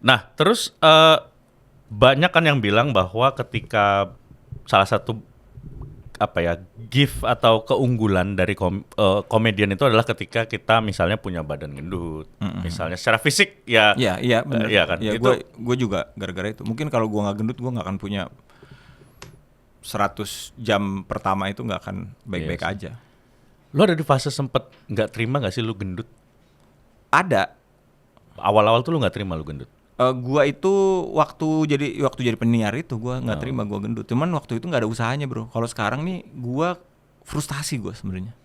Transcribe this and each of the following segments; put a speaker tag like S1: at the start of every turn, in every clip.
S1: Nah, terus banyak kan yang bilang bahwa ketika salah satu gift atau keunggulan dari komedian itu adalah ketika kita misalnya punya badan gendut, misalnya secara fisik ya.
S2: Iya benar.
S1: Iya kan.
S2: Ya,
S1: Itu
S2: gue juga gara-gara itu. Mungkin kalau gue nggak gendut, gue nggak akan punya 100 jam pertama itu nggak akan baik-baik aja.
S1: lu ada di fase sempet nggak terima nggak sih lu gendut?
S2: Ada.
S1: Awal-awal tuh lu nggak terima lu gendut.
S2: Gua itu waktu jadi penyiar itu gua nggak terima gua gendut. Cuman waktu itu nggak ada usahanya, bro. Kalau sekarang nih gua frustasi gua sebenarnya.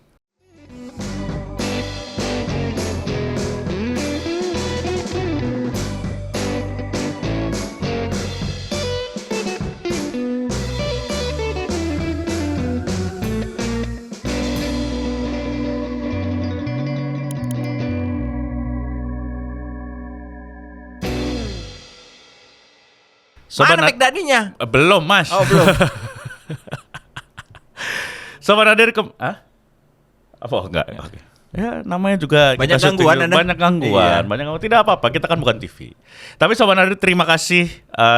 S2: Mana McDaddy-nya?
S1: Belum, Mas.
S2: Oh, belum.
S1: Sobat Nadir apa enggak?
S2: Ya.
S1: Oke. Ya namanya juga
S2: Banyak
S1: kita
S2: gangguan,
S1: syuting, banyak gangguan, banyak gangguan. Tidak apa-apa, kita kan bukan TV. Tapi Sobat Nadir terima kasih,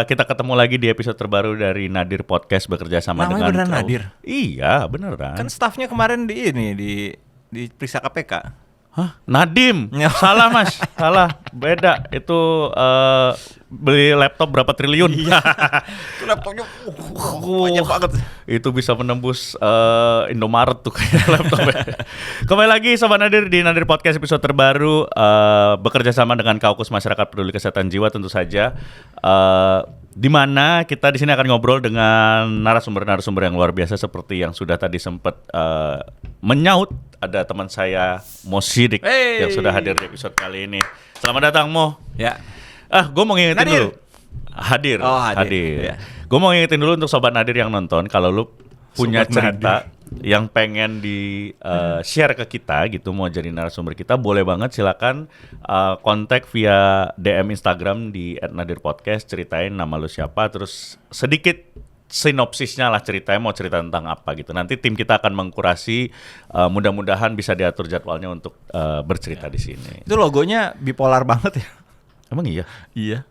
S1: kita ketemu lagi di episode terbaru dari Nadir Podcast bekerja sama
S2: Namanya
S1: dengan
S2: beneran Nadir?
S1: Iya, beneran.
S2: Kan staffnya kemarin di periksa KPK.
S1: Hah? Nadim? Salah, Mas. Salah. Beda. Itu beli laptop berapa triliun?
S2: Itu laptopnya banyak banget.
S1: Itu bisa menembus Indomaret tuh kayak laptopnya. Kembali lagi Sobat Nadir di Nadir Podcast episode terbaru, bekerja sama dengan Kaukus Masyarakat Peduli Kesehatan Jiwa tentu saja. Di mana kita di sini akan ngobrol dengan narasumber-narasumber yang luar biasa seperti yang sudah tadi sempat menyaut. Ada teman saya Mo Sidik yang sudah hadir di episode kali ini. Selamat datang Mo.
S2: Ya.
S1: Gue mau ngingetin
S2: Nadir.
S1: dulu. Hadir.
S2: Ya.
S1: Gue mau ngingetin dulu untuk Sobat Nadir yang nonton, kalau lu punya
S2: Sobat
S1: cerita yang pengen di share ke kita gitu, mau jadi narasumber kita, boleh banget, silakan kontak via DM Instagram di @nadirpodcast, ceritain nama lu siapa, terus sedikit sinopsisnya lah, ceritanya mau cerita tentang apa gitu. Nanti tim kita akan mengkurasi, mudah-mudahan bisa diatur jadwalnya untuk bercerita di sini.
S2: Itu logonya bipolar banget ya.
S1: Emang iya?
S2: Iya.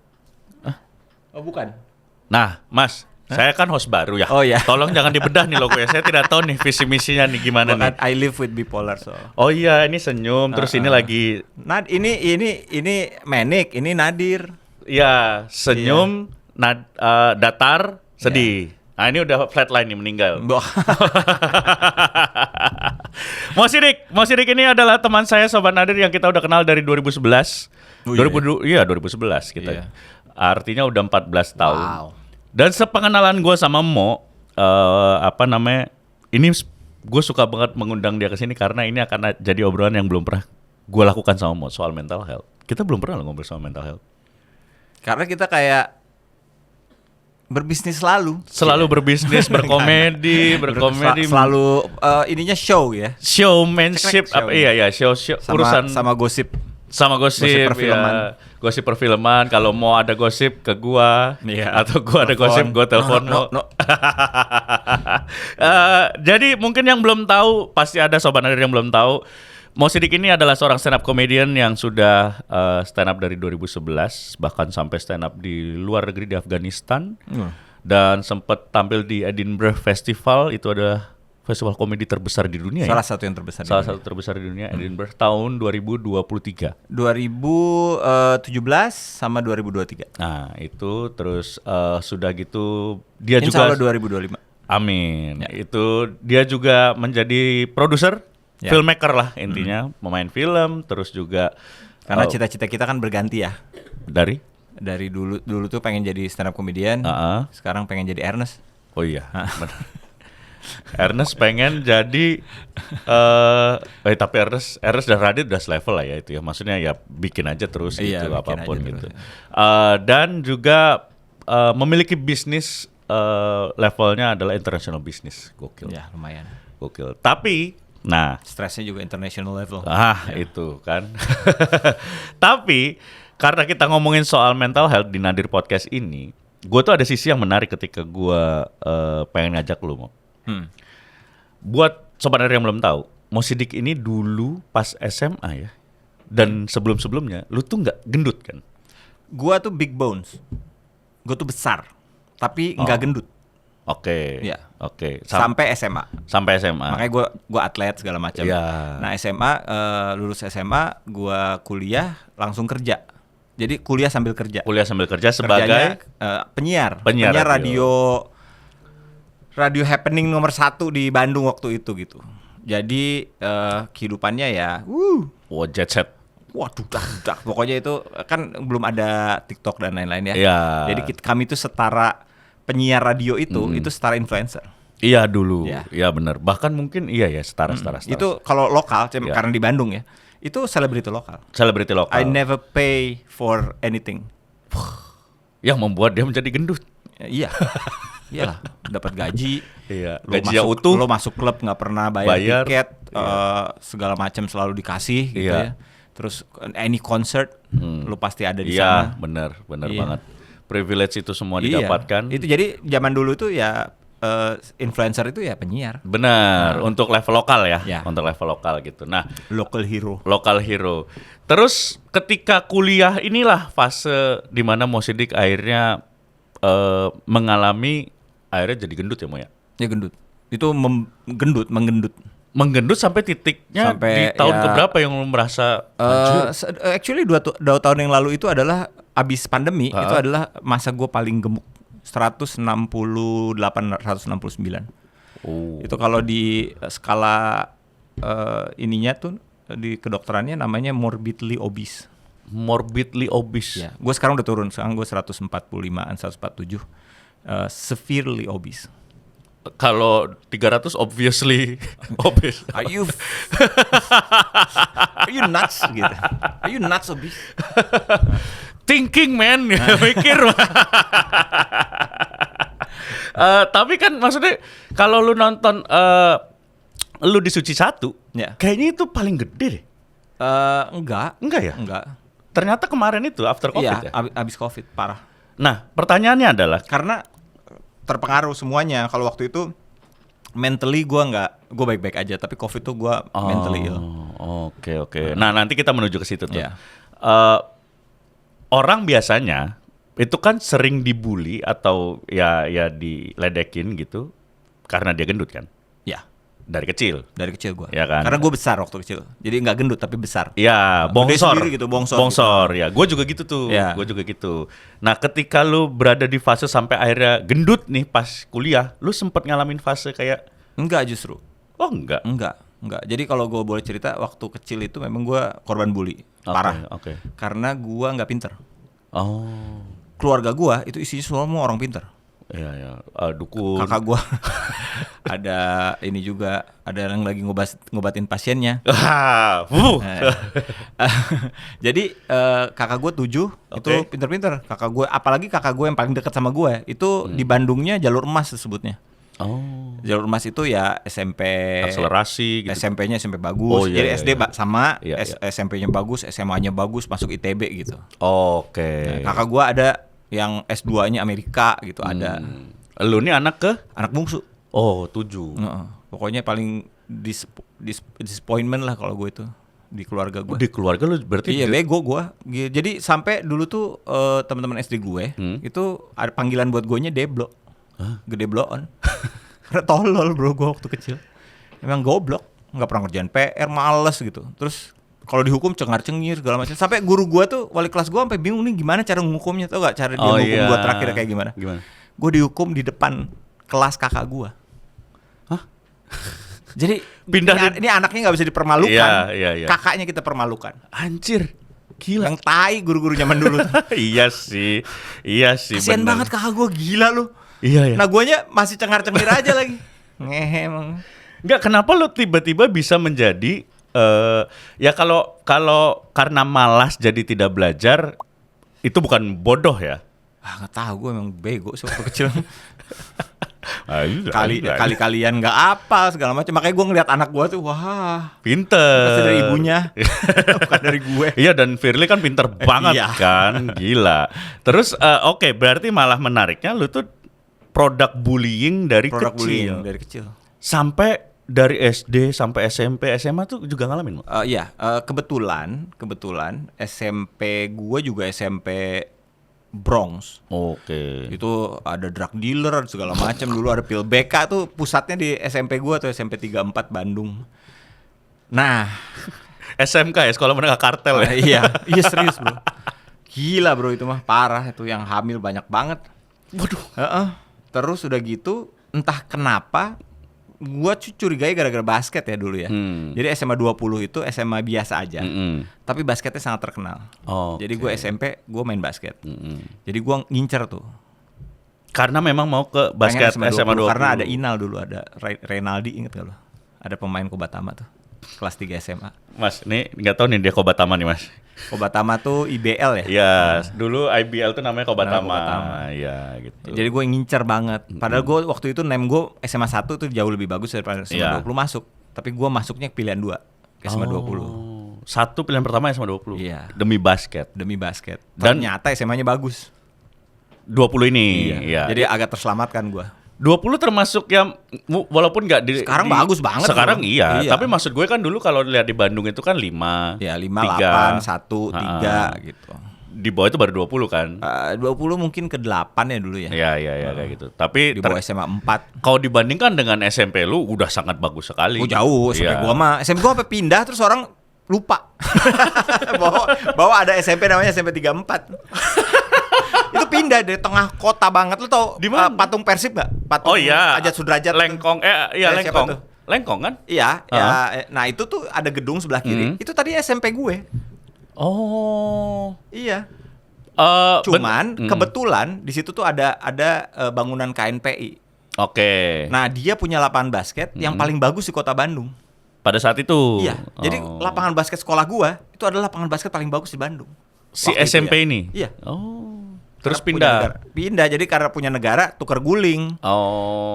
S2: Oh, bukan.
S1: Nah, Mas, saya kan host baru ya.
S2: Oh, iya.
S1: Tolong jangan dibedah nih logonya. Saya tidak tahu nih visi misinya nih gimana nih.
S2: I live with bipolar so.
S1: Oh iya, ini senyum, terus ini lagi
S2: Ini manic, ini Nadir.
S1: ya senyum, datar, sedih. Nah, ini udah flatline nih, meninggal. Mo Sidik ini adalah teman saya Sobat Nadir yang kita udah kenal dari 2011. 2011 kita.
S2: Iya.
S1: Artinya udah 14 tahun.
S2: Wow.
S1: Dan sepengenalan gue sama Mo, ini gue suka banget mengundang dia ke sini karena ini akan jadi obrolan yang belum pernah gue lakukan sama Mo soal mental health. Kita belum pernah ngobrol soal mental health.
S2: Karena kita kayak berbisnis selalu
S1: berbisnis, berkomedi,
S2: selalu ininya show ya.
S1: Showmanship,
S2: Show.
S1: show urusan
S2: sama gosip.
S1: Gosip
S2: perfilman.
S1: ya. Gosip perfilman. Kalau mau ada gosip ke gua,
S2: Iya.
S1: atau gua ada gosip, gua telepon
S2: No.
S1: Jadi mungkin yang belum tahu, pasti ada Sobat Nadir yang belum tahu, Mo Sidik ini adalah seorang stand up comedian yang sudah stand up dari 2011, bahkan sampai stand up di luar negeri, di Afghanistan, dan sempat tampil di Edinburgh Festival. Itu adalah festival komedi terbesar di dunia.
S2: Salah satu yang terbesar.
S1: Satu terbesar di dunia, Edinburgh, tahun 2023.
S2: 2017 sama 2023.
S1: Nah itu terus sudah gitu dia
S2: Insya
S1: juga
S2: Allah 2025.
S1: Amin.
S2: Ya.
S1: Itu dia juga menjadi produser,
S2: Ya.
S1: filmmaker lah intinya, pemain film, terus juga
S2: Karena cita-cita kita kan berganti ya.
S1: dari
S2: Dulu tuh pengen jadi stand up comedian, sekarang pengen jadi Ernest.
S1: Oh iya. Benar. Ernest pengen jadi tapi Ernest dan Radit udah selevel lah ya itu ya. Maksudnya ya bikin aja terus
S2: Iya,
S1: gitu,
S2: bikin
S1: apapun
S2: aja
S1: gitu.
S2: terus.
S1: Dan juga memiliki bisnis levelnya adalah international business. Gokil.
S2: Ya lumayan.
S1: Gokil. Tapi
S2: Stresnya juga international level.
S1: Itu kan. Tapi karena kita ngomongin soal mental health di Nadir Podcast ini, gue tuh ada sisi yang menarik ketika gue pengen ngajak lu, Mo. Buat Sobat Nadir yang belum tahu, Mo Sidik ini dulu pas SMA ya, dan sebelum-sebelumnya lu tuh nggak gendut kan?
S2: Gua tuh big bones. Gua tuh besar, tapi nggak gendut.
S1: Oke.
S2: Iya.
S1: Oke.
S2: Sampai SMA.
S1: Sampai SMA.
S2: Makanya gua atlet segala macam.
S1: Iya.
S2: Nah SMA, lulus SMA, gua kuliah langsung kerja. Jadi kuliah sambil kerja.
S1: Kuliah sambil kerja sebagai
S2: Kerjanya, penyiar radio happening nomor 1 di Bandung waktu itu gitu. Jadi kehidupannya ya,
S1: jet set.
S2: waduh, dah. Pokoknya itu kan belum ada TikTok dan lain-lain ya.
S1: Iya.
S2: Jadi kami itu setara penyiar radio itu setara influencer.
S1: Iya dulu.
S2: Iya.
S1: Iya benar. Bahkan mungkin iya ya setara.
S2: Itu kalau lokal,
S1: Iya.
S2: karena di Bandung ya, itu selebriti lokal.
S1: Selebriti lokal.
S2: I never pay for anything.
S1: Yang membuat dia menjadi gendut.
S2: Iya. Iyalah, dapat gaji.
S1: Iya.
S2: Lo
S1: Gajinya
S2: masuk,
S1: utuh.
S2: Lo masuk klub nggak pernah bayar tiket, segala macam selalu dikasih gitu
S1: Iya.
S2: ya. Terus any concert, lo pasti ada di
S1: Iya,
S2: sana.
S1: benar
S2: Iya.
S1: banget. Privilege itu semua
S2: Iya.
S1: didapatkan.
S2: Itu jadi zaman dulu tuh ya influencer itu ya penyiar,
S1: Benar, untuk level lokal ya.
S2: Ya.
S1: Untuk level lokal gitu. Nah,
S2: local hero.
S1: lokal hero. Terus ketika kuliah inilah fase di mana Mo Sidik akhirnya mengalami akhirnya jadi gendut ya Mo ya.
S2: Ya gendut. Itu menggendut.
S1: Menggendut sampai titiknya
S2: Sampai
S1: di tahun
S2: ya,
S1: keberapa yang lu merasa anjir?
S2: Actually 2 tahun yang lalu itu adalah abis pandemi, itu adalah masa gue paling gemuk. 168, 169.
S1: Oh.
S2: Itu kalau di skala ininya tuh di kedokterannya namanya morbidly obese.
S1: Morbidly obese.
S2: Ya, gue sekarang udah turun. Sekarang gue 145an, 147. Severely obese.
S1: Kalau 300 obviously obese.
S2: Are you nuts gitu? Are you nuts obese?
S1: Thinking man, mikir. Tapi kan maksudnya kalau lu nonton lu di Suci 1,
S2: Ya.
S1: kayaknya itu paling gede deh.
S2: Enggak
S1: Ya?
S2: Enggak.
S1: Ternyata kemarin itu after COVID
S2: Iya,
S1: ya.
S2: abis COVID parah.
S1: Nah, pertanyaannya adalah
S2: Karena terpengaruh semuanya. Kalau waktu itu mentally gue baik-baik aja, tapi COVID tuh gue mentally ill.
S1: Oke. Nah, nanti kita menuju ke situ tuh.
S2: Iya.
S1: Orang biasanya itu kan sering dibully atau ya diledekin gitu karena dia gendut kan
S2: Ya,
S1: dari kecil.
S2: dari kecil gue.
S1: Ya kan?
S2: Karena gue besar waktu kecil. Jadi nggak gendut tapi besar.
S1: Ya,
S2: Gede
S1: bongsor.
S2: sendiri gitu, bongsor
S1: Ya, gue juga gitu tuh.
S2: Ya.
S1: Gue juga gitu. Nah, ketika lu berada di fase sampai akhirnya gendut nih pas kuliah, lu sempet ngalamin fase kayak
S2: Enggak justru.
S1: oh enggak.
S2: Enggak. Jadi kalau gue boleh cerita, waktu kecil itu memang gue korban bully. Parah.
S1: Oke.
S2: Karena gue nggak pinter.
S1: Oh.
S2: Keluarga gue itu isinya semua orang pinter.
S1: Iya. Dukun.
S2: Kakak gue ada ini juga, ada yang lagi ngobatin pasiennya. Jadi kakak gue 7 itu
S1: Oke.
S2: pinter-pinter. Kakak gue, apalagi kakak gue yang paling dekat sama gue itu di Bandungnya jalur emas disebutnya.
S1: Oh.
S2: Jalur emas itu ya SMP,
S1: Akselerasi gitu.
S2: SMP-nya SMP bagus.
S1: Oh, iya,
S2: Jadi
S1: iya,
S2: SD
S1: iya.
S2: sama,
S1: Iya, iya.
S2: SMP-nya bagus, SMA-nya bagus, masuk ITB gitu.
S1: Oke.
S2: Kakak gue ada yang S2-nya Amerika gitu, ada
S1: Lu nih anak ke?
S2: anak bungsu.
S1: Oh, 7.
S2: Heeh. Pokoknya paling disappointment lah kalau gue itu di keluarga gue.
S1: Di keluarga lu berarti
S2: Iya, bego gue. Jadi sampai dulu tuh teman-teman SD gue itu ada panggilan buat gue nya Deblo. Gede bloon. Karena tolol bro gue waktu kecil. Emang goblok, nggak pernah ngerjain PR, males gitu. Terus kalau dihukum cengar-cengir segala macam. Sampai guru gue tuh, wali kelas gue sampai bingung nih gimana cara menghukumnya. Tau gak cara dia menghukum gue terakhir kayak gimana?
S1: Gimana?
S2: Gue dihukum di depan kelas kakak gue.
S1: Hah?
S2: Jadi
S1: Pindah
S2: ini anaknya nggak bisa dipermalukan.
S1: Iya.
S2: Kakaknya kita permalukan.
S1: Anjir. Gila.
S2: Yang tai guru-guru zaman dulu tuh.
S1: Iya sih.
S2: Kasian
S1: bener.
S2: banget kakak gue, gila lu.
S1: Iya.
S2: Nah guanya masih cengar-cengir aja lagi. Ngehe emang.
S1: Enggak, kenapa lu tiba-tiba bisa menjadi ya kalau karena malas jadi tidak belajar itu bukan bodoh ya?
S2: Nggak tahu, gue emang bego sih waktu kecil.
S1: Kali
S2: Kalian nggak apa segala macam. Makanya gue ngeliat anak gue tuh, wah,
S1: pinter.
S2: pasti dari ibunya, bukan dari gue.
S1: Iya, dan Firly kan pinter banget
S2: Iya.
S1: kan, gila. Terus oke, berarti malah menariknya lu tuh produk bullying dari
S2: Produk
S1: kecil.
S2: bullying dari kecil.
S1: Sampai dari SD sampai SMP, SMA tuh juga ngalamin, Mo?
S2: Iya, kebetulan SMP gue juga SMP Bronx.
S1: Oke.
S2: Itu ada drug dealer segala macam. Dulu ada pil BK tuh pusatnya di SMP gua tuh SMP 34 Bandung. Nah,
S1: SMK ya, sekolah menengah kartel ya.
S2: iya serius bro. Gila bro itu mah parah, itu yang hamil banyak banget.
S1: Waduh.
S2: Terus udah gitu entah kenapa gua curigai gara-gara basket ya dulu ya. Jadi SMA 20 itu SMA biasa aja. Tapi basketnya sangat terkenal. Jadi gue SMP gue main basket. Jadi gue ngincer tuh.
S1: Karena memang mau ke basket SMA 20.
S2: Karena ada Inal dulu, ada Reynaldi, inget gak lo? Ada pemain Kobatama tuh. Kelas 3 SMA.
S1: Mas, ini nggak tahu nih dia Kobatama nih mas.
S2: Kobatama tuh IBL ya?
S1: Iya, dulu IBL tuh namanya Kobatama. Iya gitu.
S2: Jadi gue ngincer banget. Padahal gue waktu itu name gue SMA 1 tuh jauh lebih bagus daripada SMA 20 masuk. Tapi gue masuknya pilihan 2 ke SMA 20.
S1: Satu pilihan pertama SMA 20.
S2: Iya.
S1: Demi basket.
S2: Dan ternyata SMA-nya bagus.
S1: 20 ini. Iya.
S2: Jadi agak terselamatkan gue.
S1: 20 termasuk yang walaupun nggak di
S2: sekarang bagus banget.
S1: Sekarang iya, tapi maksud gue kan dulu kalau lihat di Bandung itu kan 5.
S2: Ya 5, 8, 1, 3 gitu.
S1: Di bawah itu baru 20 kan?
S2: 20 mungkin ke 8 ya dulu ya.
S1: Iya kayak gitu. Tapi
S2: di bawah SMA 4.
S1: Kalau dibandingkan dengan SMP lu udah sangat bagus sekali.
S2: Oh jauh, SMP gua mah. SMP gua sampai pindah terus orang lupa. bahwa ada SMP namanya SMP 34. Itu pindah dari tengah kota banget. Lu tau patung Persib gak? Patung Ajat Sudrajat.
S1: Lengkong, Lengkong. Lengkong kan?
S2: Iya, nah itu tuh ada gedung sebelah kiri. Itu tadi SMP gue.
S1: Oh.
S2: Iya. Cuman kebetulan di situ tuh ada bangunan KNPI.
S1: Oke.
S2: Nah, dia punya lapangan basket yang paling bagus di Kota Bandung.
S1: Pada saat itu.
S2: Iya. Jadi lapangan basket sekolah gua itu adalah lapangan basket paling bagus di Bandung.
S1: Si SMP ini.
S2: Iya.
S1: Terus pindah.
S2: Pindah, jadi karena punya negara tukar guling.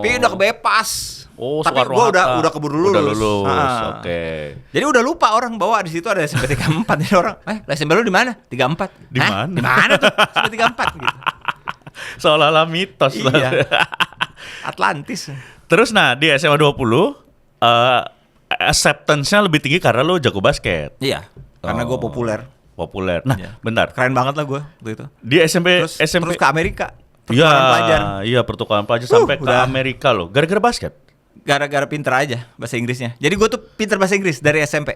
S2: Pindah ke Bepas. Tapi gua udah keburu lulus.
S1: Udah lulus. Oke.
S2: Jadi udah lupa orang bahwa di situ ada SMP 34. Jadi orang, SMP lu di mana? 34.
S1: Di mana?
S2: Di mana tuh? SMP 34 gitu.
S1: Seolah-olah mitos lah.
S2: Iya. Atlantis.
S1: Terus di SMA 20 acceptance-nya lebih tinggi karena lo jago basket.
S2: Iya. Karena gua populer.
S1: Nah, bentar.
S2: Keren banget lah gue waktu itu.
S1: Di SMP
S2: terus ke Amerika.
S1: Pertukaran pelajar. Iya, pertukaran pelajar sampai ke Amerika loh. Gara-gara basket.
S2: Gara-gara pinter aja bahasa Inggrisnya. Jadi gue tuh pinter bahasa Inggris dari SMP.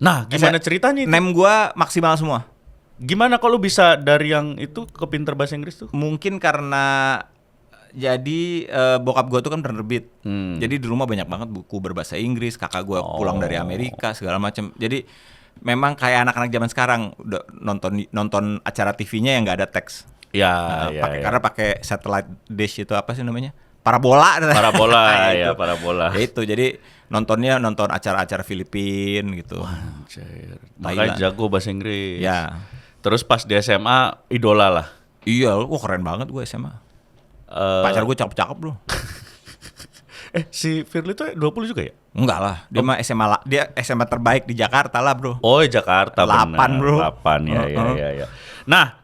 S1: Nah, gimana ceritanya itu?
S2: Name gue maksimal semua.
S1: Gimana kalau bisa dari yang itu ke pinter bahasa Inggris tuh?
S2: Mungkin karena jadi bokap gue tuh kan penerbit. Jadi di rumah banyak banget buku berbahasa Inggris. Kakak gue pulang dari Amerika segala macam. Jadi memang kayak anak-anak zaman sekarang udah nonton acara TV-nya yang nggak ada teks. Karena pakai satellite dish itu apa sih namanya? Parabola.
S1: Parabola.
S2: Ya itu jadi nonton acara-acara Filipin gitu.
S1: Makanya jago bahasa Inggris.
S2: Ya.
S1: Terus pas di SMA idola lah.
S2: Iya, keren banget gue SMA. Pacar gue cakep-cakep loh.
S1: Si Firly itu 20 juga ya?
S2: Enggak lah, dia SMA terbaik di Jakarta lah bro.
S1: Oh Jakarta
S2: 8
S1: bener.
S2: Bro.
S1: 8 ya. Nah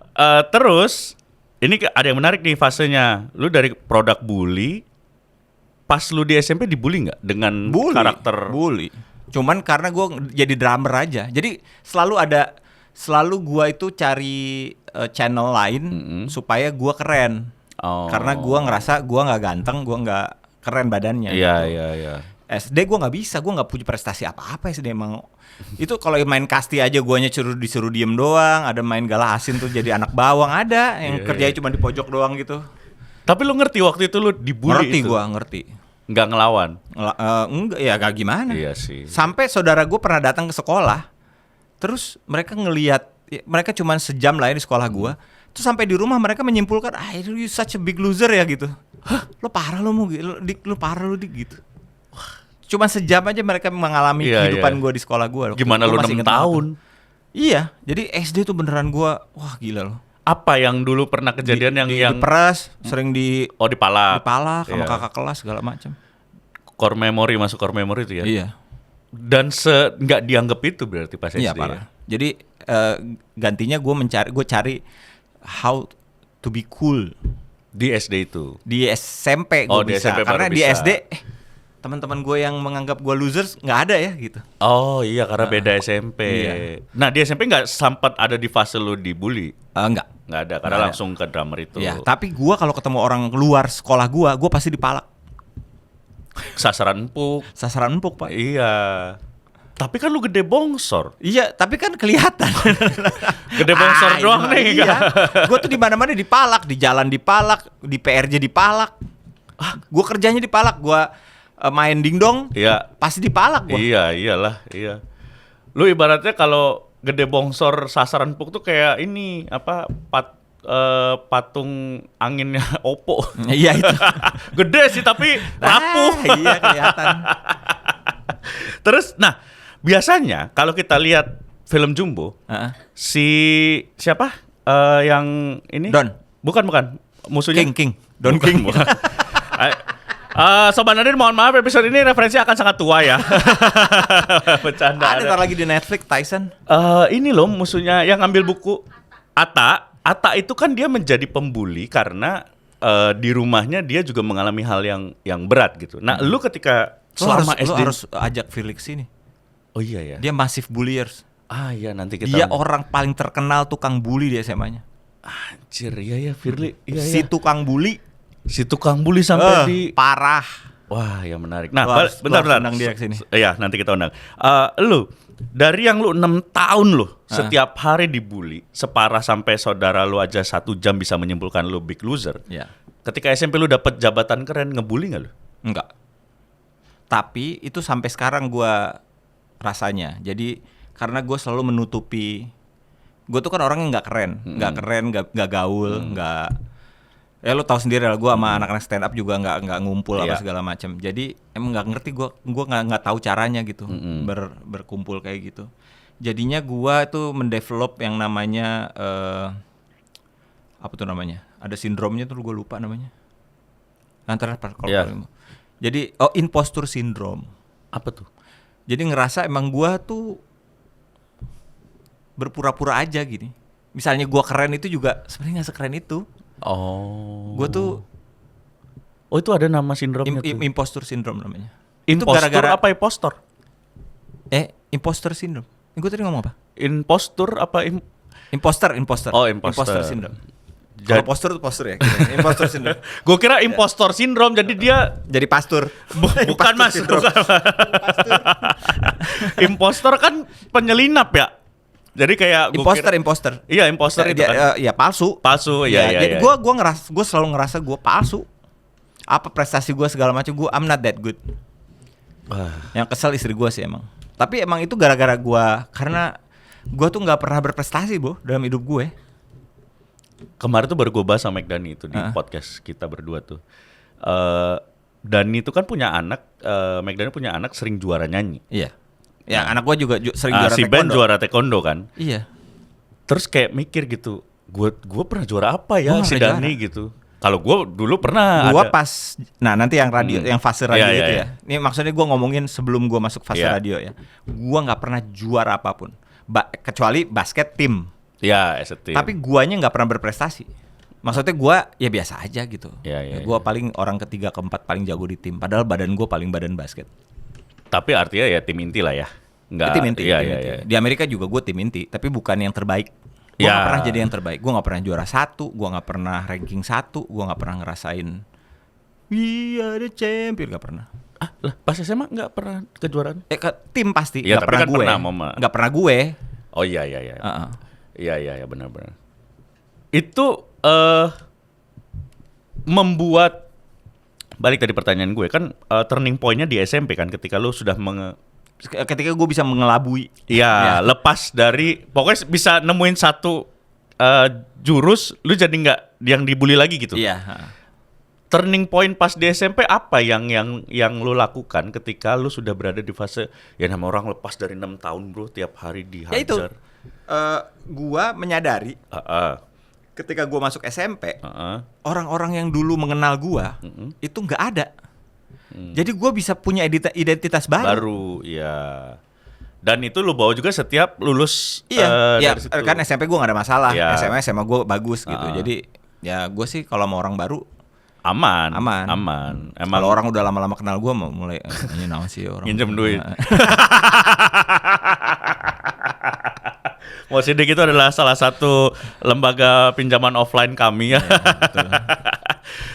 S1: terus ini ada yang menarik nih fasenya. Lu dari produk bully, pas lu di SMP dibully nggak dengan karakter?
S2: Bully. Cuman karena gue jadi drummer aja. Jadi selalu gue itu cari channel lain supaya gue keren. Karena gue ngerasa gue nggak ganteng, gue nggak keren badannya.
S1: Iya.
S2: SD gue nggak bisa, gue nggak punya prestasi apa-apa SD emang. Itu kalau main kasti aja guanya disuruh diem doang. Ada main galah asin tuh jadi anak bawang, ada yang kerjanya cuma di pojok doang gitu.
S1: Tapi lu ngerti waktu itu lu dibully?
S2: Ngerti.
S1: Nggak ngelawan?
S2: Enggak, ya gak gimana.
S1: Iya sih.
S2: Sampai saudara gue pernah datang ke sekolah, terus mereka ngelihat, mereka cuma sejam lah ya di sekolah gue. Terus sampai di rumah mereka menyimpulkan, you such a big loser ya gitu. Hah, lo parah lo lu parah lo gitu. Cuma sejam aja mereka mengalami kehidupan gue di sekolah gue.
S1: Gimana lu 6 tahun?
S2: Iya, jadi SD tuh beneran gue, wah gila loh.
S1: Apa yang dulu pernah kejadian yang
S2: diperas, sering
S1: dipalak
S2: sama kakak kelas segala macam.
S1: Core memory itu ya?
S2: Iya.
S1: Dan nggak dianggap itu berarti pas SD.
S2: Iya parah. Jadi gantinya gue cari how to be cool.
S1: Di SD itu?
S2: Di SMP gue bisa.
S1: SMP
S2: karena di
S1: bisa.
S2: SD teman-teman gue yang menganggap gue losers nggak ada ya gitu.
S1: Oh iya, karena beda SMP.
S2: Iya.
S1: Nah di SMP nggak sempat ada di fase lu dibully?
S2: Enggak.
S1: Nggak ada, karena
S2: Nggak ada.
S1: langsung ke drummer itu.
S2: Ya, tapi gue kalau ketemu orang luar sekolah gue pasti dipalak.
S1: Sasaran empuk.
S2: Sasaran empuk, Pak.
S1: Iya. Tapi kan lu gede bongsor.
S2: Iya, tapi kan kelihatan.
S1: Gede bongsor doang nih.
S2: Iya. Gue tuh di mana-mana dipalak, di jalan dipalak, di PRJ dipalak. Gue kerjanya dipalak, gue main dingdong,
S1: Iya.
S2: pasti dipalak gue.
S1: Iya, iyalah, iya. Lu ibaratnya kalau gede bongsor sasaran empuk tuh kayak ini apa patung anginnya Oppo.
S2: Iya itu.
S1: Gede sih tapi rapuh.
S2: Iya kelihatan.
S1: Terus, nah biasanya kalau kita lihat film Jumbo, si siapa yang ini?
S2: Don.
S1: Bukan. Musuhnya
S2: King. Don
S1: Bukan,
S2: King.
S1: bukan. Sobat Nadir, mohon maaf episode ini referensi akan sangat tua ya. Bercanda.
S2: Ada ntar lagi di Netflix Tyson.
S1: Ini loh musuhnya yang ngambil buku Atta itu kan dia menjadi pembuli karena di rumahnya dia juga mengalami hal yang berat gitu. Nah, lu ketika selama SD
S2: Lu harus ajak Felix sini.
S1: Oh iya ya.
S2: Dia massive bulliers.
S1: Iya nanti kita.
S2: Dia orang paling terkenal tukang bully di SMA-nya.
S1: Anjir, iya ya Firly. Iya,
S2: Si tukang bully.
S1: Si tukang bully sampai di
S2: parah.
S1: Wah, ya menarik. Nah,
S2: bentar.
S1: bentar.
S2: Undang dia kesini.
S1: Iya, nanti kita undang. Lu dari yang lu 6 tahun lu setiap hari dibully, separah sampai saudara lu aja 1 jam bisa menyimpulkan lu big loser.
S2: Iya.
S1: Ketika SMP lu dapet jabatan keren, ngebully nggak lu?
S2: Enggak. Tapi itu sampai sekarang gua rasanya. Jadi karena gue selalu menutupi. Gue tuh kan orangnya nggak keren, nggak gaul, nggak. Ya lo tahu sendiri lah, gue sama anak-anak stand up juga nggak ngumpul apa segala macam. Jadi emang nggak ngerti, gue nggak tahu caranya gitu berkumpul kayak gitu. Jadinya gue tuh mendevelop yang namanya apa tuh namanya? Ada sindromnya tuh gue lupa namanya. Antara kalau jadi impostor syndrome.
S1: Apa tuh?
S2: Jadi ngerasa emang gue tuh berpura-pura aja gini. Misalnya gue keren itu juga sebenarnya nggak sekeren itu.
S1: Oh.
S2: Gue tuh.
S1: Oh itu ada nama sindromnya tuh.
S2: Impostor syndrome namanya.
S1: Impostor
S2: itu gara-gara
S1: apa impostor?
S2: Impostor syndrome. Gue tadi ngomong apa?
S1: Impostor apa
S2: Imposter.
S1: Oh, imposter.
S2: Impostor syndrome. Kalau postur itu postur ya. Impostor syndrome.
S1: Gue kira impostor syndrome, jadi dia
S2: jadi pastur.
S1: Bukan mas. Impostor kan penyelinap ya. Jadi kayak
S2: imposter.
S1: Iya imposter itu kan.
S2: Iya palsu.
S1: Iya.
S2: Jadi gue selalu ngerasa gue palsu. Apa prestasi gue segala macam, gue I'm not that good. Yang kesel istri gue sih emang. Tapi emang itu gara-gara gue, karena gue tuh nggak pernah berprestasi dalam hidup gue.
S1: Kemarin tuh baru gue bahas sama Mike Dani itu di podcast kita berdua tuh. Dani itu kan punya anak, Mike Dani punya anak sering juara nyanyi.
S2: Iya. Ya anak gue juga sering juara
S1: si
S2: taekwondo.
S1: Ben juara taekwondo kan.
S2: Iya.
S1: Terus kayak mikir gitu, gue pernah juara apa ya si Dani
S2: juara.
S1: gitu. Kalau gue dulu pernah.
S2: Gue pas, nanti yang radio, yang fase radio itu
S1: iya.
S2: ya. Ini maksudnya gue ngomongin sebelum gue masuk fase radio ya. Gue nggak pernah juara apapun, kecuali basket tim.
S1: Ya, as a team.
S2: Tapi guanya nggak pernah berprestasi. Maksudnya gue ya biasa aja gitu. Gue paling orang ketiga keempat paling jago di tim. Padahal badan gue paling badan basket.
S1: Tapi artinya ya tim inti lah ya. Nggak.
S2: Tim inti.
S1: Iya.
S2: Di Amerika juga gue tim inti, tapi bukan yang terbaik. Gue nggak pernah jadi yang terbaik. Gue nggak pernah juara 1. Gue nggak pernah ranking 1. Gue nggak pernah ngerasain we are the champion. Nggak pernah.
S1: Lah pas SMA nggak pernah kejuaraan?
S2: Tim pasti.
S1: Iya,
S2: Nggak
S1: tapi
S2: pernah
S1: kan
S2: gue.
S1: Nggak
S2: pernah gue.
S1: Oh iya. Iya benar. Itu membuat, balik tadi pertanyaan gue kan, turning point-nya di SMP kan ketika lu sudah
S2: ketika gue bisa mengelabui.
S1: Iya, lepas dari pokoknya bisa nemuin satu jurus, lu jadi nggak yang dibully lagi gitu.
S2: Iya.
S1: Turning point pas di SMP apa yang lu lakukan ketika lu sudah berada di fase ya nama orang lepas dari 6 tahun bro tiap hari dihajar.
S2: Ya itu. Gua menyadari ketika gua masuk SMP, orang-orang yang dulu mengenal gua itu nggak ada. Jadi gua bisa punya identitas baru.
S1: Ya. Dan itu lu bawa juga setiap lulus.
S2: Iya,
S1: dari situ.
S2: kan SMP gua nggak ada masalah.
S1: Ya.
S2: SMA gua bagus gitu. Jadi ya gua sih kalau sama orang baru
S1: aman.
S2: Emang kalau orang udah lama-lama kenal gua mulai naon sih orang.
S1: Minjem duit. Mosidik itu adalah salah satu lembaga pinjaman offline kami ya.
S2: Betul.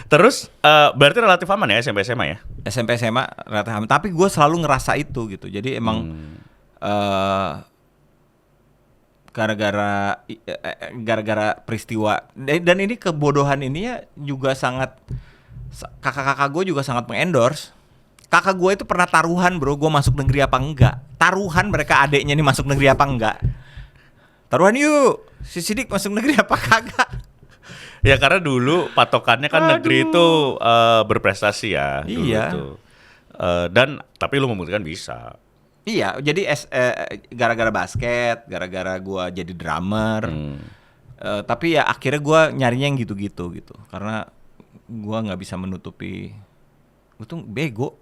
S1: Terus berarti relatif aman ya SMP SMA ya?
S2: SMP SMA rata aman. Tapi gue selalu ngerasa itu gitu. Jadi emang gara-gara peristiwa dan ini kebodohan ini ya juga sangat, kakak-kakak gue juga sangat mengendorse. Kakak gue itu pernah taruhan bro, gue masuk negeri apa enggak. Taruhan mereka adeknya nih masuk negeri apa enggak. Taruhan yuk, si Sidik masuk negeri apa kagak.
S1: Ya karena dulu patokannya kan negeri itu berprestasi ya.
S2: Iya.
S1: Dulu tuh. Dan tapi lu membuktikan bisa.
S2: Iya, jadi gara-gara basket, gara-gara gue jadi drummer. Tapi ya akhirnya gue nyarinya yang gitu-gitu gitu. Karena gue nggak bisa menutupi, gue tuh bego.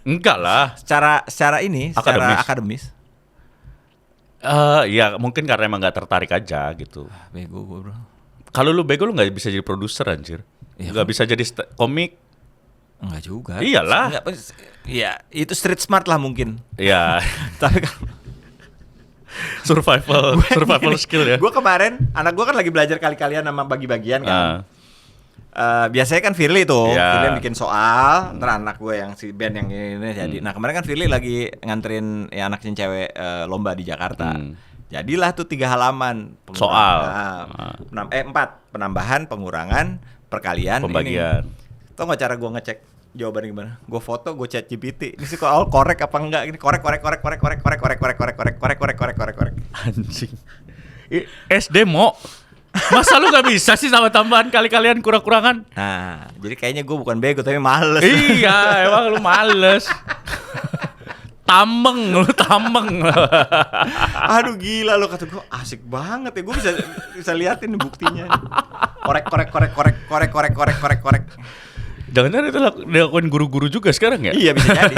S1: Enggak lah.
S2: Secara akademis.
S1: Ya mungkin karena emang nggak tertarik aja gitu.
S2: Bego gue bro.
S1: Kalau lu bego lu nggak bisa jadi produser anjir. Nggak bisa jadi komik.
S2: Enggak juga.
S1: Iyalah.
S2: Iya, itu street smart lah mungkin.
S1: Iya.
S2: Tapi kan
S1: survival skill ya.
S2: Gue kemarin anak gue kan lagi belajar kali-kalian sama bagi-bagian kan. Biasanya kan Firly tuh, Firly yang bikin soal, ntar anak gue yang si band yang ini jadi. Nah kemarin kan Firly lagi nganterin ya anaknya cewek lomba di Jakarta. Jadilah tuh 3 halaman
S1: soal.
S2: 4 penambahan, pengurangan, perkalian,
S1: pembagian.
S2: Ini. Tau nggak cara gue ngecek jawabannya gimana? Gue foto, gue chat GPT. Ini sih kalau korek apa enggak? Ini korek.
S1: Anjing. SD mau. Masa lu gak bisa sih sama tambahan kali-kalian kurang-kurangan?
S2: Nah, jadi kayaknya gue bukan bego tapi males.
S1: Iya, emang lu males. Tambeng.
S2: Aduh gila lo, kata gue asik banget ya. Gue bisa liatin buktinya. Korek.
S1: Jangan-jangan itu dilakuin guru-guru juga sekarang ya?
S2: Iya bisa jadi.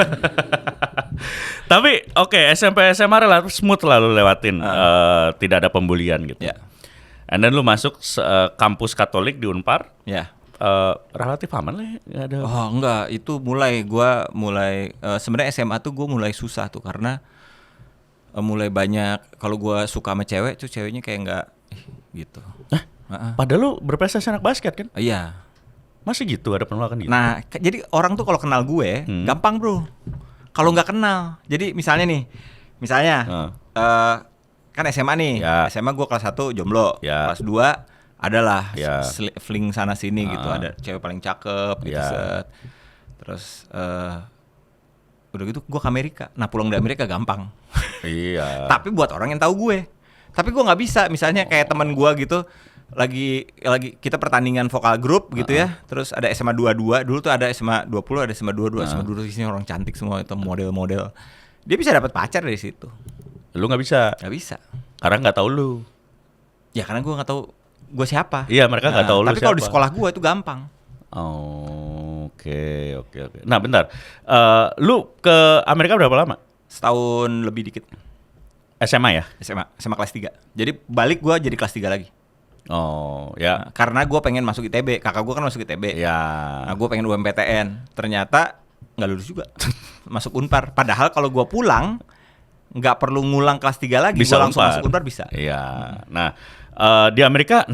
S1: Tapi oke, SMP SMA relatif smooth lah lu lewatin. Tidak ada pembulian gitu.
S2: Ya.
S1: And then lu masuk kampus Katolik di Unpar.
S2: Ya.
S1: Relatif aman lah, nggak ada.
S2: Oh enggak, itu mulai sebenarnya SMA tuh gue mulai susah tuh karena mulai banyak, kalau gue suka sama cewek tuh ceweknya kayak enggak gitu.
S1: Padahal lu berprestasi anak basket kan?
S2: Iya.
S1: Masih gitu ada penolakan gitu.
S2: Nah, jadi orang tuh kalau kenal gue gampang bro. Kalau nggak kenal, jadi misalnya kan SMA nih, SMA gue kelas 1 jomblo, kelas 2 adalah fling sana sini gitu, ada cewek paling cakep gitu set. Terus udah gitu gue ke Amerika. Nah pulang dari Amerika gampang.
S1: Iya.
S2: Tapi buat orang yang tahu gue. Tapi gue nggak bisa. Misalnya kayak teman gue gitu, lagi kita pertandingan vokal grup gitu ya. Terus ada SMA 22, dulu tuh ada SMA 20, ada SMA 22. SMA 22 di sini orang cantik semua, itu model-model. Dia bisa dapat pacar dari situ.
S1: Lu nggak bisa?
S2: Nggak bisa.
S1: Karena nggak tahu lu.
S2: Ya karena gue nggak tahu gue siapa.
S1: Iya, mereka nggak tahu lu siapa.
S2: Tapi kalau di sekolah gue itu gampang.
S1: Oh, oke. Nah bentar, lu ke Amerika berapa lama?
S2: Setahun lebih dikit.
S1: SMA ya?
S2: SMA kelas 3. Jadi balik gue jadi kelas 3 lagi.
S1: Oh ya.
S2: Nah, karena gue pengen masuk ITB. Kakak gue kan masuk ITB.
S1: Ya.
S2: Nah gue pengen UMPTN. Ternyata nggak lulus juga. Masuk Unpar. Padahal kalau gue pulang nggak perlu ngulang kelas 3 lagi.
S1: Bisa
S2: gue langsung masuk Unpar bisa.
S1: Iya. Nah di Amerika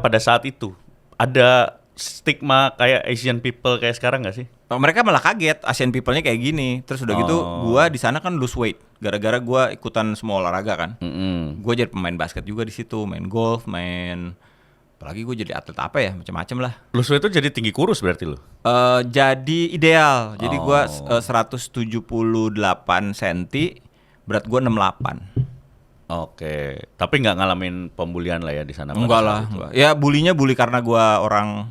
S1: pada saat itu ada stigma kayak Asian people kayak sekarang nggak sih?
S2: Mereka malah kaget Asian people-nya kayak gini. Terus udah gitu gue di sana kan lose weight gara-gara gue ikutan semua olahraga kan. Gue jadi pemain basket juga di situ, main golf, apalagi gue jadi atlet apa ya, macam-macam lah.
S1: Lose weight itu jadi tinggi kurus berarti lu?
S2: Jadi ideal. Jadi gue 178 cm, berat gue 68.
S1: Oke, tapi nggak ngalamin pembulian lah ya di sana?
S2: Enggak lah. Ya bully karena gue orang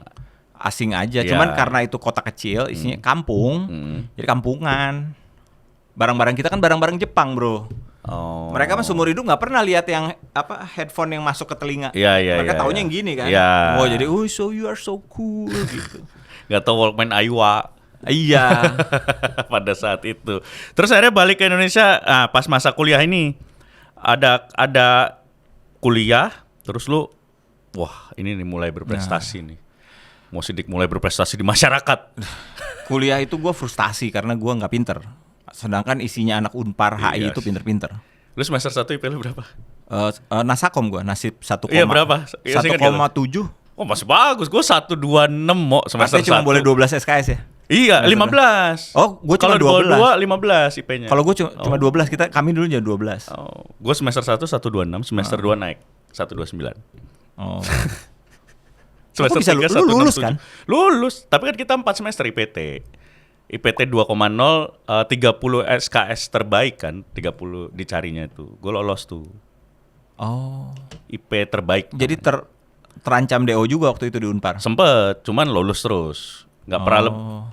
S2: asing aja. Cuman karena itu kota kecil, isinya kampung, jadi kampungan. Barang-barang kita kan barang-barang Jepang bro. Mereka mah seumur hidup nggak pernah lihat yang headphone yang masuk ke telinga. Mereka taunya yang gini kan. Oh jadi, so you are so cool gitu.
S1: Nggak tahu Walkman Aiwa.
S2: Iya.
S1: Pada saat itu. Terus akhirnya balik ke Indonesia. Pas masa kuliah ini ada kuliah. Terus lu, wah ini nih mulai berprestasi nih. Mosidik mulai berprestasi di masyarakat.
S2: Kuliah itu gue frustasi karena gue nggak pinter. Sedangkan isinya anak Unpar HI itu pinter-pinter.
S1: Lu semester 1 IP lu berapa?
S2: Nasakom gue nasib 1,
S1: Iya, berapa? Iya, saya ingat
S2: 1,7.
S1: Oh masih bagus, gue 126 mau semester
S2: Artinya cuma
S1: 1.
S2: boleh 12 SKS ya?
S1: Iya,
S2: Semester
S1: 15.
S2: Oh, gue cuma
S1: Kalau di bawah
S2: 12.
S1: 2 15 IP-nya.
S2: Kalau gue cuma 12, kami dulu jadi 12.
S1: Oh, gue semester 1 126, semester 2 naik 129.
S2: Oh.
S1: Semester
S2: bisa
S1: 3
S2: lu lulus
S1: 167.
S2: kan?
S1: Lulus, tapi kan kita 4 semester IPT. IPT 2,0 30 SKS terbaik kan, 30 dicarinya itu. Gue lolos tuh.
S2: Oh.
S1: IP terbaik.
S2: Jadi terancam DO juga waktu itu di Unpar.
S1: Sempet, cuman lulus terus. Nggak pernah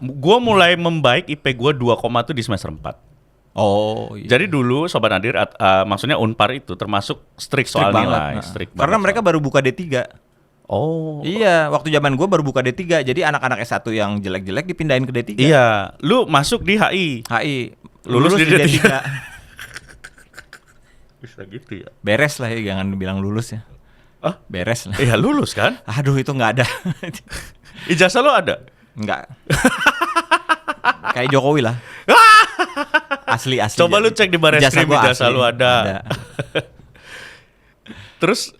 S1: gue mulai membaik IP gue 2, tuh di semester 4.
S2: Oh iya.
S1: Jadi dulu Sobat Nadir, maksudnya Unpar itu termasuk strict soal nilai. Strict
S2: Karena
S1: banget
S2: mereka
S1: soal.
S2: baru buka D3.
S1: Oh.
S2: Iya, waktu zaman gue baru buka D3. Jadi anak-anak S1 yang jelek-jelek dipindahin ke D3.
S1: Iya, lu masuk di HI.
S2: HI.
S1: Lulus di D3. Bisa gitu ya.
S2: Beres lah ya, jangan bilang lulus ya.
S1: Ah,
S2: Beres lah.
S1: iya lulus kan?
S2: Aduh, itu nggak ada.
S1: Ijazah lu ada?
S2: Nggak. Kayak Jokowi lah. Asli.
S1: Coba lu cek di Bareskrim ijazah lu ada. Terus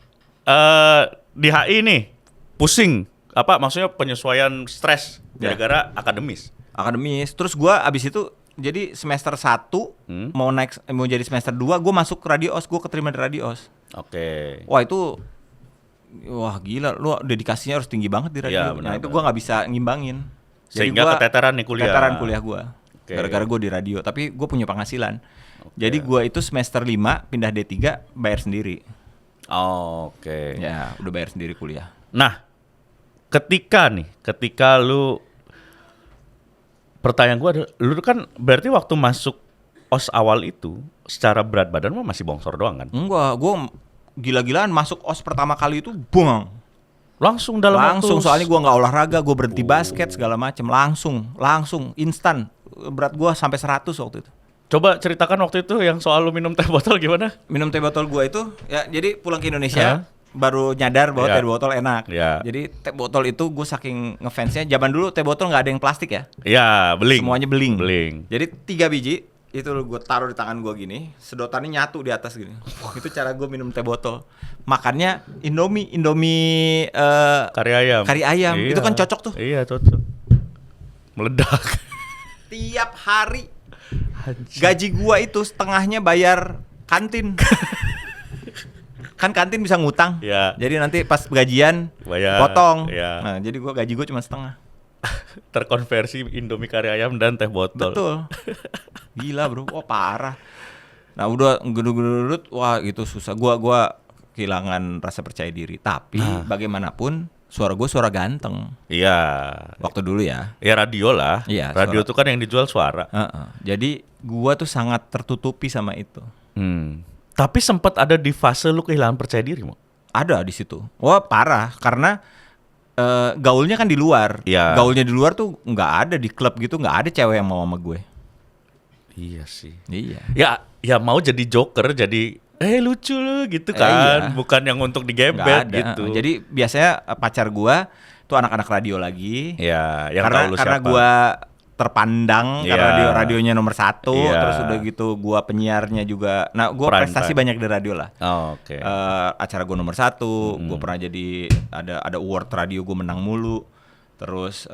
S1: di HI nih pusing apa maksudnya penyesuaian stres gara-gara akademis.
S2: Akademis. Terus gua abis itu jadi semester 1 mau jadi semester 2 gua masuk Radios, gua keterima di Radios.
S1: Oke.
S2: Wah gila, lu dedikasinya harus tinggi banget di radio.
S1: Ya, benar,
S2: nah itu gua nggak bisa ngimbangin.
S1: Sehingga keteteran nih kuliah.
S2: Keteteran kuliah gua.
S1: Oke.
S2: Gara-gara gua di radio, tapi gua punya penghasilan. Jadi gua itu semester 5 pindah D3 bayar sendiri.
S1: Oke.
S2: Ya, udah bayar sendiri kuliah.
S1: Nah, ketika lu pertanyaan gua adalah, lu kan berarti waktu masuk OS awal itu secara berat badan mah masih bongsor doang kan?
S2: Enggak, gua gila-gilaan masuk OS pertama kali itu buang.
S1: Langsung dalam
S2: Langsung
S1: waktu
S2: soalnya gua nggak olahraga, gua berhenti basket segala macem, langsung instan. Berat gua sampai 100 waktu itu.
S1: Coba ceritakan waktu itu yang soal lu minum teh botol gimana?
S2: Minum teh botol gua itu ya jadi pulang ke Indonesia baru nyadar bahwa teh botol enak. Jadi teh botol itu gue saking ngefansnya, zaman dulu teh botol nggak ada yang plastik ya.
S1: Iya, beling.
S2: Semuanya beling.
S1: Jadi
S2: 3 biji itu gue taruh di tangan gue gini, sedotannya nyatu di atas gini. Itu cara gue minum teh botol. Makannya Indomie
S1: kari ayam.
S2: Iya. Itu kan cocok tuh.
S1: Iya, cocok. Meledak.
S2: Tiap hari gaji gua itu setengahnya bayar kantin. Kan kantin bisa ngutang.
S1: Ya.
S2: Jadi nanti pas gajian
S1: bayar,
S2: potong.
S1: Ya.
S2: Nah, jadi gaji gua cuma setengah.
S1: Terkonversi Indomie kari ayam dan teh botol.
S2: Betul. Gila, Bro. Wah, parah. Nah, udah gedut-gedut, wah itu susah. Gua kehilangan rasa percaya diri. Tapi bagaimanapun suara gue suara ganteng.
S1: Iya.
S2: Waktu dulu ya.
S1: Ya radio lah.
S2: Iya,
S1: radio itu kan yang dijual suara.
S2: Jadi gua tuh sangat tertutupi sama itu.
S1: Tapi sempat ada di fase lu kehilangan percaya diri, Mo?
S2: Ada di situ. Wah, parah karena gaulnya kan di luar.
S1: Iya.
S2: Gaulnya di luar tuh nggak ada di klub gitu, nggak ada cewek yang mau sama gue.
S1: Iya sih.
S2: Iya.
S1: Ya mau jadi joker, jadi lucu lu gitu kan,
S2: iya.
S1: Bukan yang untuk digebet gitu.
S2: Jadi biasanya pacar gua tuh anak-anak radio lagi.
S1: Ya, yang
S2: karena
S1: tahu lu
S2: karena
S1: siapa.
S2: gua terpandang
S1: Iya.
S2: karena radionya nomor 1,
S1: Iya.
S2: terus udah gitu gua penyiarnya juga. Nah, gua
S1: Prime
S2: prestasi
S1: time.
S2: banyak di radio lah.
S1: Oh, oke.
S2: Acara gua nomor 1, gua pernah jadi ada award radio gua menang mulu. Terus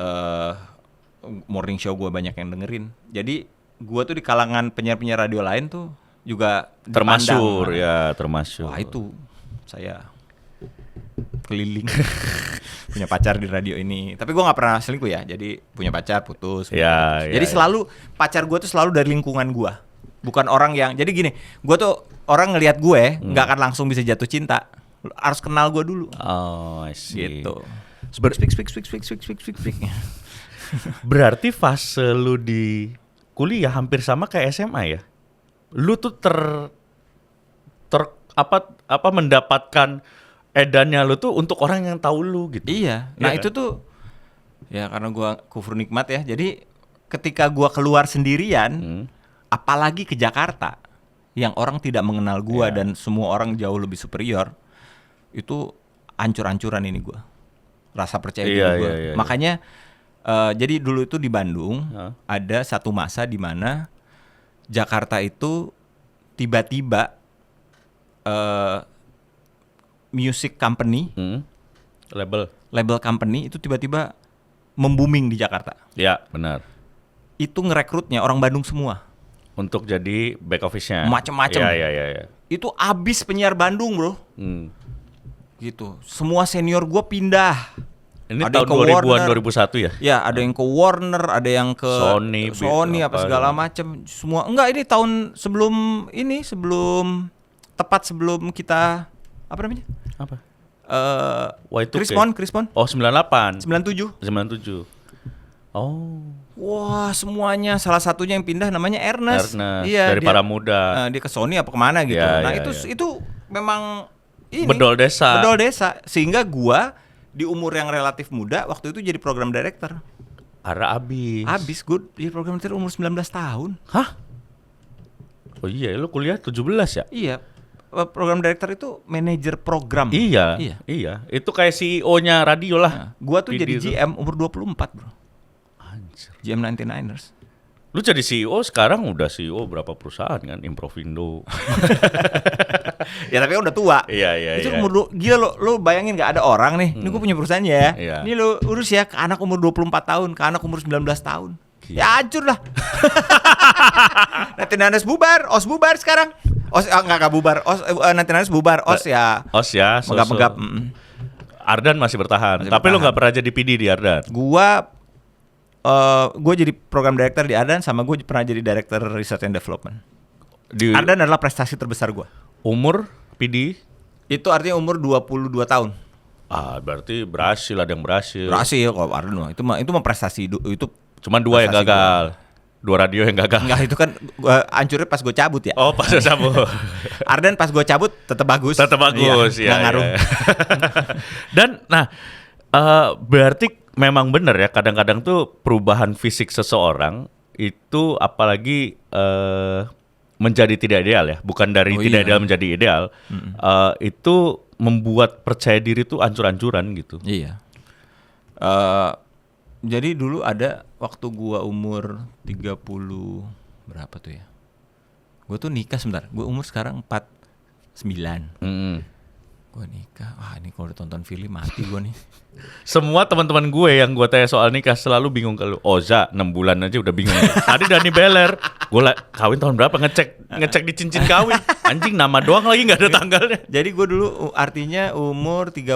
S2: morning show gua banyak yang dengerin. Jadi gua tuh di kalangan penyiar-penyiar radio lain tuh juga
S1: termasuk
S2: dipandang.
S1: ya, termasuk.
S2: Wah, itu saya keliling punya pacar di radio ini. Tapi gue nggak pernah selingkuh ya. Jadi punya pacar putus.
S1: Ya,
S2: Jadi
S1: ya.
S2: selalu pacar gue tuh selalu dari lingkungan gue. Bukan orang yang. Jadi gini, gue tuh orang ngelihat gue nggak akan langsung bisa jatuh cinta. Harus kenal gue dulu.
S1: Oh, I see.
S2: Gitu. Speak.
S1: Berarti fase lu di kuliah hampir sama kayak SMA ya? Lu tuh mendapatkan edannya lu tuh untuk orang yang tahu lu gitu.
S2: Iya. Nah,
S1: Iya
S2: itu
S1: kan?
S2: tuh ya karena gua kufur nikmat ya. Jadi ketika gua keluar sendirian, apalagi ke Jakarta yang orang tidak mengenal gua dan semua orang jauh lebih superior, itu ancur-ancuran ini gua. Rasa percaya diri gua.
S1: Iya.
S2: Makanya jadi dulu itu di Bandung ada satu masa di mana Jakarta itu tiba-tiba music company, label company itu tiba-tiba membooming di Jakarta.
S1: Ya, benar.
S2: Itu ngerekrutnya orang Bandung semua.
S1: Untuk jadi back office-nya.
S2: Macem-macem.
S1: Ya.
S2: Itu abis penyiar Bandung, bro. Gitu. Semua senior gua pindah.
S1: Ini
S2: ada
S1: tahun 2000-an 2001 ya?
S2: Ya, ada yang ke Warner, ada yang ke Sony apa segala macam. Semua enggak, ini tahun sebelum tepat sebelum kita apa namanya?
S1: Apa?
S2: Krispon.
S1: Oh, 98.
S2: 97.
S1: Oh.
S2: Wah, semuanya. Salah satunya yang pindah namanya Ernest.
S1: Iya, dari Para Muda.
S2: Dia ke Sony apa kemana gitu. Itu memang ini
S1: bedol desa.
S2: Sehingga gua di umur yang relatif muda waktu itu jadi program director. Abis gue jadi program director umur 19 tahun.
S1: Hah? Oh iya, lu kuliah 17 ya?
S2: Iya. Program director itu manajer program.
S1: Iya. Itu kayak CEO-nya radio lah.
S2: Nah, gua tuh jadi GM umur 24, bro.
S1: Anjir.
S2: GM 99ers.
S1: Lu jadi CEO sekarang udah CEO berapa perusahaan kan? Improvindo.
S2: Ya tapi udah tua.
S1: Iya.
S2: Itu umur gila lu bayangin gak ada orang nih. Ini gue punya perusahaan ya.
S1: Iya.
S2: Ini lu urus ya ke anak umur 24 tahun, ke anak umur 19 tahun. Gila. Ya hancur lah. Nanti bubar, OS bubar sekarang. OS enggak bubar. Nanti bubar, OS ya. Megap-megap.
S1: Ardan masih bertahan. Tapi lu enggak pernah jadi PD di Ardan.
S2: Gue jadi program director di Ardan sama gue pernah jadi director research and development. Ardan adalah prestasi terbesar gue.
S1: Umur PD?
S2: Itu artinya umur 22 tahun.
S1: Berarti berhasil, ada yang berhasil.
S2: Berhasil kok Ardan. Itu mah prestasi itu.
S1: Cuman 2 yang gagal. 2 radio yang gagal.
S2: Enggak, itu kan hancurnya pas gue cabut ya.
S1: Oh, pas gue cabut.
S2: Ardan pas gue cabut tetap bagus.
S1: Iya.
S2: Ngaruh.
S1: Dan berarti memang benar ya, kadang-kadang tuh perubahan fisik seseorang itu apalagi menjadi tidak ideal ya, bukan dari ideal menjadi ideal, itu membuat percaya diri tuh ancur-ancuran gitu.
S2: Iya. Jadi dulu ada waktu gua umur 30 berapa tuh ya? Gua tuh nikah sebentar. Gua umur sekarang 49. Gue nikah, ini kalau ditonton film mati gue nih.
S1: Semua teman-teman gue yang gue tanya soal nikah selalu bingung kalau Oza 6 bulan aja udah bingung. Tadi Dani Beler, gue kawin tahun berapa ngecek di cincin kawin. Anjing nama doang lagi nggak ada tanggalnya.
S2: Jadi gue dulu artinya umur 33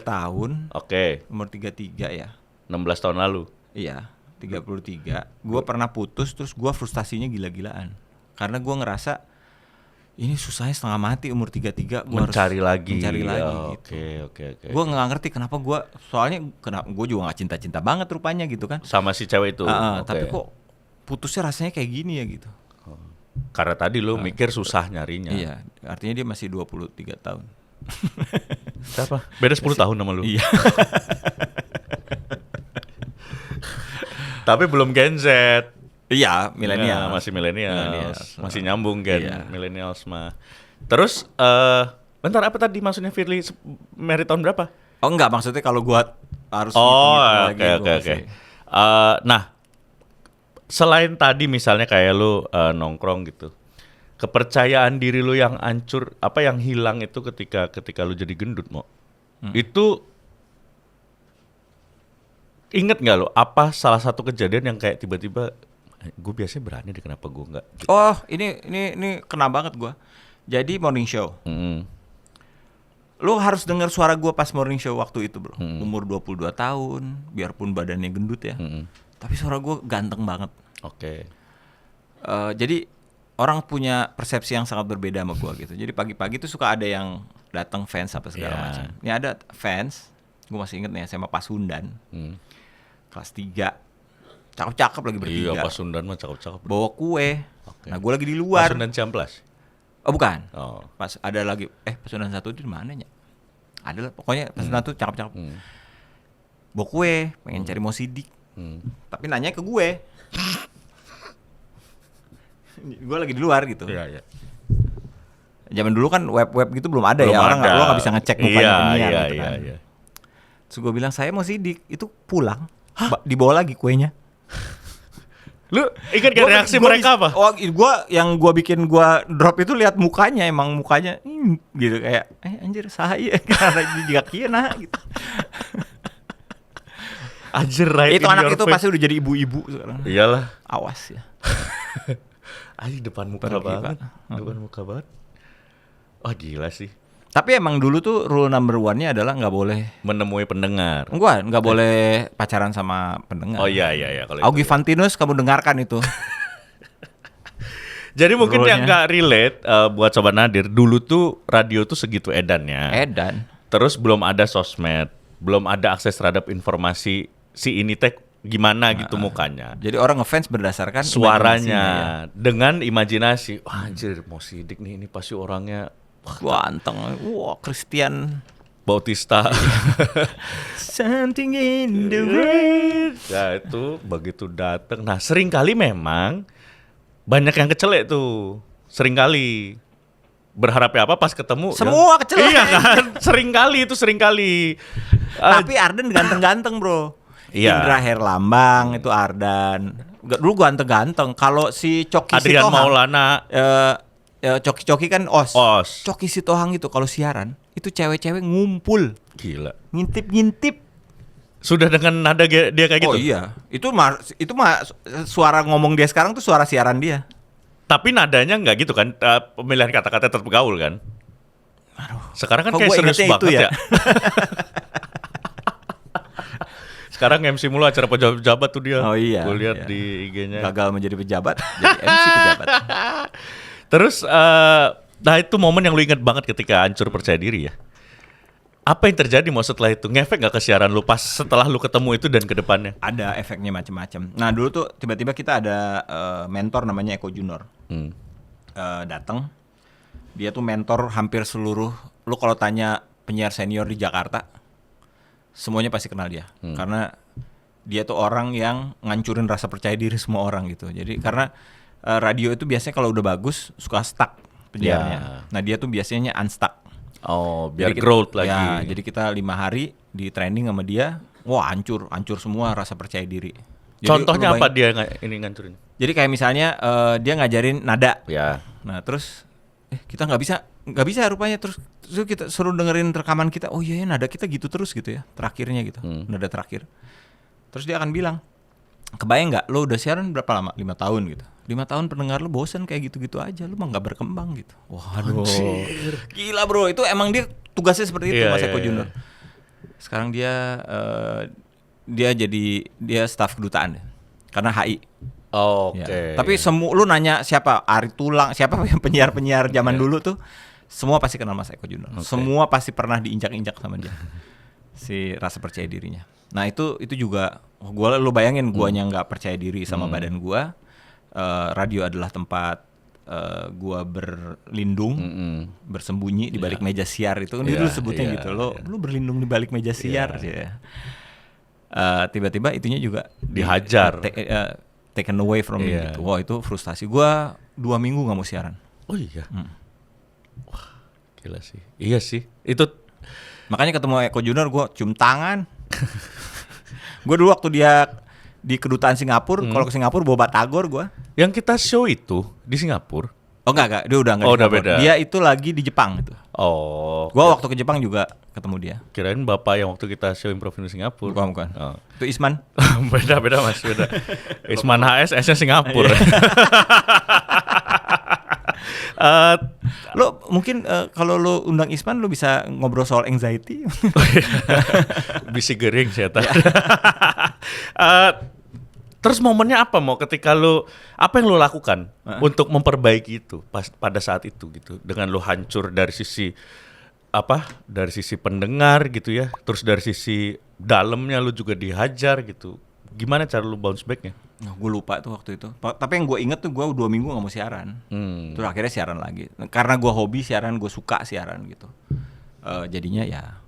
S2: tahun.
S1: Oke.
S2: Umur 33 ya.
S1: 16 tahun lalu.
S2: Iya, 33. Gue pernah putus terus gue frustasinya gila-gilaan. Karena gue ngerasa ini susahnya setengah mati umur 33 gue
S1: mencari lagi
S2: gitu.
S1: Oke.
S2: Gue nggak ngerti kenapa gue juga nggak cinta banget rupanya gitu kan
S1: sama si cewek itu.
S2: Tapi kok putusnya rasanya kayak gini ya gitu.
S1: Karena tadi lu mikir susah nyarinya.
S2: Iya, artinya dia masih 23 tahun.
S1: Siapa? Beda 10 tahun sama lu.
S2: Iya.
S1: Tapi belum Gen Z.
S2: Iya, milenial.
S1: Masih milenial. Masih nyambung kan milenials mah. Terus bentar, apa tadi maksudnya Firly married tahun berapa?
S2: Oh enggak, maksudnya kalau gua harus
S1: oke. Nah, selain tadi misalnya kayak lu nongkrong gitu. Kepercayaan diri lu yang hancur, apa yang hilang itu ketika lu jadi gendut, Mo? Itu inget nggak lo? Apa salah satu kejadian yang kayak tiba-tiba gue biasanya berani deh, kenapa gue enggak gitu.
S2: Oh ini kena banget gue. Jadi morning show Lu harus dengar suara gue pas morning show waktu itu bro. Umur 22 tahun, biarpun badannya gendut ya, tapi suara gue ganteng banget.
S1: Oke.
S2: Jadi orang punya persepsi yang sangat berbeda sama gue gitu. Jadi pagi-pagi tuh suka ada yang datang fans apa segala macam. Ini ada fans, gue masih inget nih SMA Pasundan, kelas 3. Cakep-cakep lagi bertiga.
S1: Iya, Pasundan mah cakep-cakep.
S2: Bawa kue. Okay. Nah, gue lagi di luar.
S1: Pasundan Ciamplas?
S2: Oh, bukan.
S1: Oh.
S2: Pas ada lagi Pasundan 1 itu di mana ya? Ada lah, pokoknya Pasundan tuh cakep-cakep. Bawa kue, pengen cari mau sidik. Tapi nanya ke gue. Gue lagi di luar gitu.
S1: Iya.
S2: Zaman dulu kan web gitu belum ada. Orang nggak bisa ngecek mukanya penyiar gitu kan. Iya. Terus gue bilang saya mau sidik, itu pulang. Dibawa lagi kuenya.
S1: Lu ingat gak reaksi mereka apa?
S2: Oh, yang gue bikin gue drop itu lihat mukanya, emang mukanya gitu kayak anjir sahaya karena juga kieu nah gitu.
S1: Anjir, right
S2: Itu
S1: in
S2: anak
S1: your
S2: itu
S1: face.
S2: pasti udah jadi ibu-ibu sekarang.
S1: Iyalah.
S2: Awas ya.
S1: Anjir, depan muka
S2: Pergi,
S1: banget.
S2: Pak.
S1: Depan muka banget. Wah, gila sih.
S2: Tapi emang dulu tuh rule number one-nya adalah nggak boleh
S1: Menemui pendengar.
S2: nggak boleh pacaran sama pendengar.
S1: Oh iya kalau
S2: Augie
S1: itu.
S2: Fantinus kamu dengarkan itu.
S1: Jadi mungkin
S2: Rule-nya.
S1: yang nggak relate buat Sobat Nadir, dulu tuh radio tuh segitu edannya.
S2: Edan.
S1: Terus belum ada sosmed, belum ada akses terhadap informasi si ini teh gimana gitu mukanya.
S2: Jadi orang ngefans berdasarkan
S1: Suaranya
S2: imajinasinya,
S1: dengan imajinasi. Wah, anjir, Mo Sidik nih, ini pasti orangnya
S2: ya. Ganteng. Wah, Christian.
S1: Bautista.
S2: Something in the wind.
S1: Ya itu begitu datang. Nah, sering kali memang banyak yang kecelek tuh. Sering kali. Berharapnya apa pas ketemu?
S2: Semua kecelek.
S1: Iya kan? Sering kali.
S2: Tapi Ardan ganteng-ganteng, Bro.
S1: Iya.
S2: Indra Herlambang itu Ardan. Dulu ganteng-ganteng. Kalau si Coki
S1: Adrian
S2: Sitohang,
S1: Maulana.
S2: Coki kan os.
S1: Os.
S2: Coki Sitohang itu kalau siaran itu cewek-cewek ngumpul,
S1: Gila.
S2: ngintip-ngintip.
S1: Sudah dengan nada dia kayak gitu?
S2: Oh iya, itu mah suara ngomong dia sekarang tuh suara siaran dia.
S1: Tapi nadanya nggak gitu kan? Pemilihan kata-kata tetap gaul kan? Sekarang kan
S2: Kok
S1: kayak
S2: gua
S1: serius
S2: ingetnya
S1: banget
S2: itu
S1: ya.
S2: ya?
S1: Sekarang MC mulu acara pejabat-pejabat tuh dia.
S2: Oh iya,
S1: Gue lihat
S2: iya.
S1: di IG-nya.
S2: Gagal menjadi pejabat, jadi MC pejabat.
S1: Terus, nah itu momen yang lu inget banget ketika hancur percaya diri ya. Apa yang terjadi mau setelah itu? Ngefek gak ke siaran lu pas setelah lu ketemu itu dan ke depannya?
S2: Ada efeknya macam-macam. Nah dulu tuh tiba-tiba kita ada mentor namanya Eko Junior. Datang, dia tuh mentor hampir seluruh. Lu kalau tanya penyiar senior di Jakarta, semuanya pasti kenal dia. Karena dia tuh orang yang ngancurin rasa percaya diri semua orang gitu. Jadi karena radio itu biasanya kalau udah bagus suka stuck penyiarnya.
S1: Ya.
S2: Nah dia tuh biasanya unstuck.
S1: Oh, biar
S2: Jadi
S1: growth
S2: ya,
S1: lagi.
S2: jadi kita 5 hari di training sama dia, wah hancur semua rasa percaya diri. Jadi,
S1: Contohnya
S2: lu
S1: apa
S2: bayangin-
S1: dia ini ngancurin?
S2: Jadi kayak misalnya dia ngajarin nada.
S1: Ya.
S2: Nah terus kita nggak bisa rupanya terus kita suruh dengerin rekaman kita. Oh iya ya nada kita gitu terus gitu ya terakhirnya gitu, nada terakhir. Terus dia akan bilang, kebayang nggak lo udah siaran berapa lama? 5 tahun gitu. 5 tahun pendengar lo bosen kayak gitu-gitu aja, lo mah nggak berkembang gitu. Waduh, gila bro, itu emang dia tugasnya seperti itu
S1: Iya,
S2: Mas
S1: iya,
S2: Eko
S1: iya.
S2: Junior. Sekarang dia staf kedutaan karena HI.
S1: Oke.
S2: Ya. Tapi lu nanya siapa Ari Tulang, siapa yang penyiar-penyiar zaman dulu tuh, semua pasti kenal Mas Eko Junior. Semua pasti pernah diinjak-injak sama dia. Si rasa percaya dirinya. Nah itu juga, lu bayangin guanya nggak percaya diri sama badan gua. Radio adalah tempat gua berlindung, bersembunyi di balik meja siar itu kan dulu sebutnya gitu. Lu berlindung di balik meja siar sih ya. Tiba-tiba itunya juga
S1: Dihajar.
S2: taken away from me gitu. Wah itu frustasi. Gua 2 minggu nggak mau siaran.
S1: Oh iya. Wah, gila sih. Iya sih. Itu
S2: Makanya ketemu Eko Junior gua cium tangan. Gua dulu waktu dia di kedutaan Singapura, kalau ke Singapura bawa batagor gua.
S1: yang kita show itu di Singapura.
S2: Oh enggak, dia udah enggak.
S1: Oh,
S2: di
S1: udah
S2: Singapura.
S1: beda.
S2: Dia itu lagi di Jepang itu.
S1: Oh.
S2: Gua waktu ke Jepang juga ketemu dia.
S1: Kirain bapak yang waktu kita show improv di Singapura.
S2: Bukan.
S1: Oh.
S2: Itu Isman.
S1: beda Mas, beda. Isman HS, S-nya Singapura.
S2: Lo mungkin kalau lo undang Isman lo bisa ngobrol soal anxiety.
S1: Bisi gering saya tahu. Terus momennya apa mau ketika lu apa yang lu lakukan untuk memperbaiki itu pada saat itu gitu dengan lu hancur dari sisi apa dari sisi pendengar gitu ya terus dari sisi dalamnya lu juga dihajar gitu gimana cara lu bounce backnya?
S2: Nah, gue lupa tuh waktu itu. Tapi yang gue inget tuh gue 2 minggu gak mau siaran. Terus akhirnya siaran lagi. Karena gue hobi siaran, gue suka siaran gitu. Jadinya ya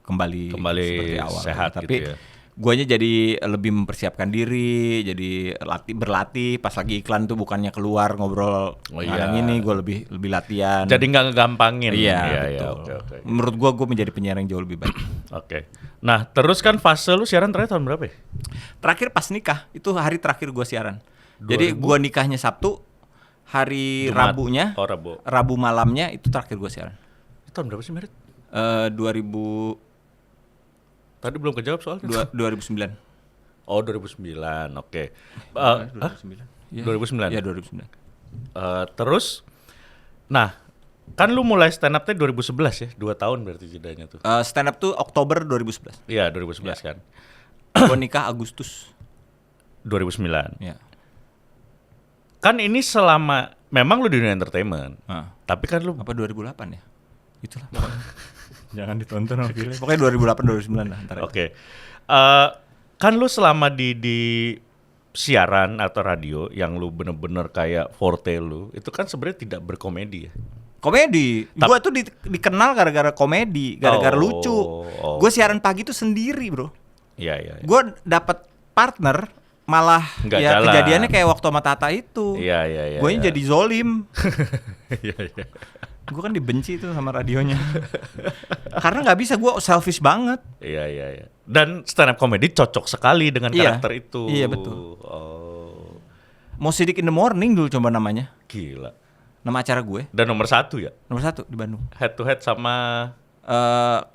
S2: kembali seperti awal.
S1: sehat
S2: Tapi
S1: gitu ya.
S2: guanya jadi lebih mempersiapkan diri, jadi berlatih. Pas lagi iklan tuh bukannya keluar ngobrol ngadang ini, gue lebih latihan.
S1: Jadi nggak ngegampangin.
S2: Iya,
S1: betul.
S2: oke. Menurut gue menjadi penyiar yang jauh lebih baik.
S1: Oke. Nah terus kan fase lu siaran terakhir tahun berapa ya?
S2: Terakhir pas nikah, itu hari terakhir gue siaran. Jadi gua nikahnya Sabtu, hari
S1: Jumat.
S2: Rabunya, Rabu malamnya itu terakhir gua siaran.
S1: Itu tahun berapa sih Merit?
S2: 2000
S1: Tadi belum kejawab soalnya.
S2: 2009.
S1: Oh 2009, oke.
S2: 2009. Ya.
S1: 2009.
S2: Iya 2009.
S1: Terus, nah kan lu mulai stand up-nya 2011 ya, 2 tahun berarti jedanya tuh.
S2: Stand up tuh Oktober 2011.
S1: Iya 2011 kan.
S2: Gua nikah Agustus
S1: 2009.
S2: ya.
S1: Kan ini selama memang lu di dunia entertainment, tapi kan lu
S2: Apa 2008 ya? Itulah pokoknya. Jangan ditonton sama Philip. Pokoknya 2008 2009 lah antara.
S1: Oke. Kan lu selama di siaran atau radio yang lu bener-bener kayak forte lu, itu kan sebenarnya tidak berkomedi ya.
S2: Komedi. Gua tuh dikenal gara-gara komedi, gara-gara
S1: Oh,
S2: lucu.
S1: oh.
S2: Gua siaran pagi tuh sendiri, Bro.
S1: Iya.
S2: Gua dapat partner malah
S1: Nggak
S2: ya
S1: jalan.
S2: kejadiannya kayak waktu sama Tata itu.
S1: Iya.
S2: Gue jadi zolim.
S1: Iya.
S2: Gue kan dibenci tuh sama radionya. Karena nggak bisa, gue selfish banget.
S1: Iya. Dan stand up comedy cocok sekali dengan karakter itu.
S2: Iya, betul.
S1: Oh,
S2: Mau Sidik in the Morning dulu coba namanya.
S1: gila.
S2: Nama acara gue.
S1: Dan nomor 1 ya,
S2: Nomor 1 di Bandung.
S1: head to head sama.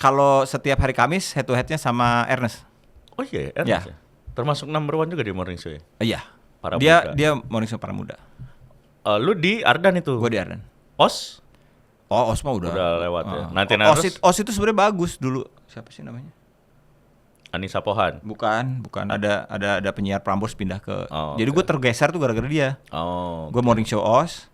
S2: Kalau setiap hari Kamis head to headnya sama Ernest.
S1: Oh iya, Ernest
S2: Ya.
S1: ya. Termasuk number 1 juga di morning show ya.
S2: Iya.
S1: Para
S2: dia
S1: muda.
S2: morning show para muda.
S1: Lu di Ardan itu.
S2: Gue di Ardan.
S1: OS
S2: Oh, Os mah udah
S1: lewat ya. Nanti
S2: Os itu sebenarnya bagus dulu. Siapa sih namanya?
S1: Anissa Pohan.
S2: Bukan. Ada penyiar Prambors pindah ke.
S1: Oh,
S2: Jadi
S1: oke.
S2: gue tergeser tuh gara-gara dia.
S1: Oh.
S2: Gue morning show Os,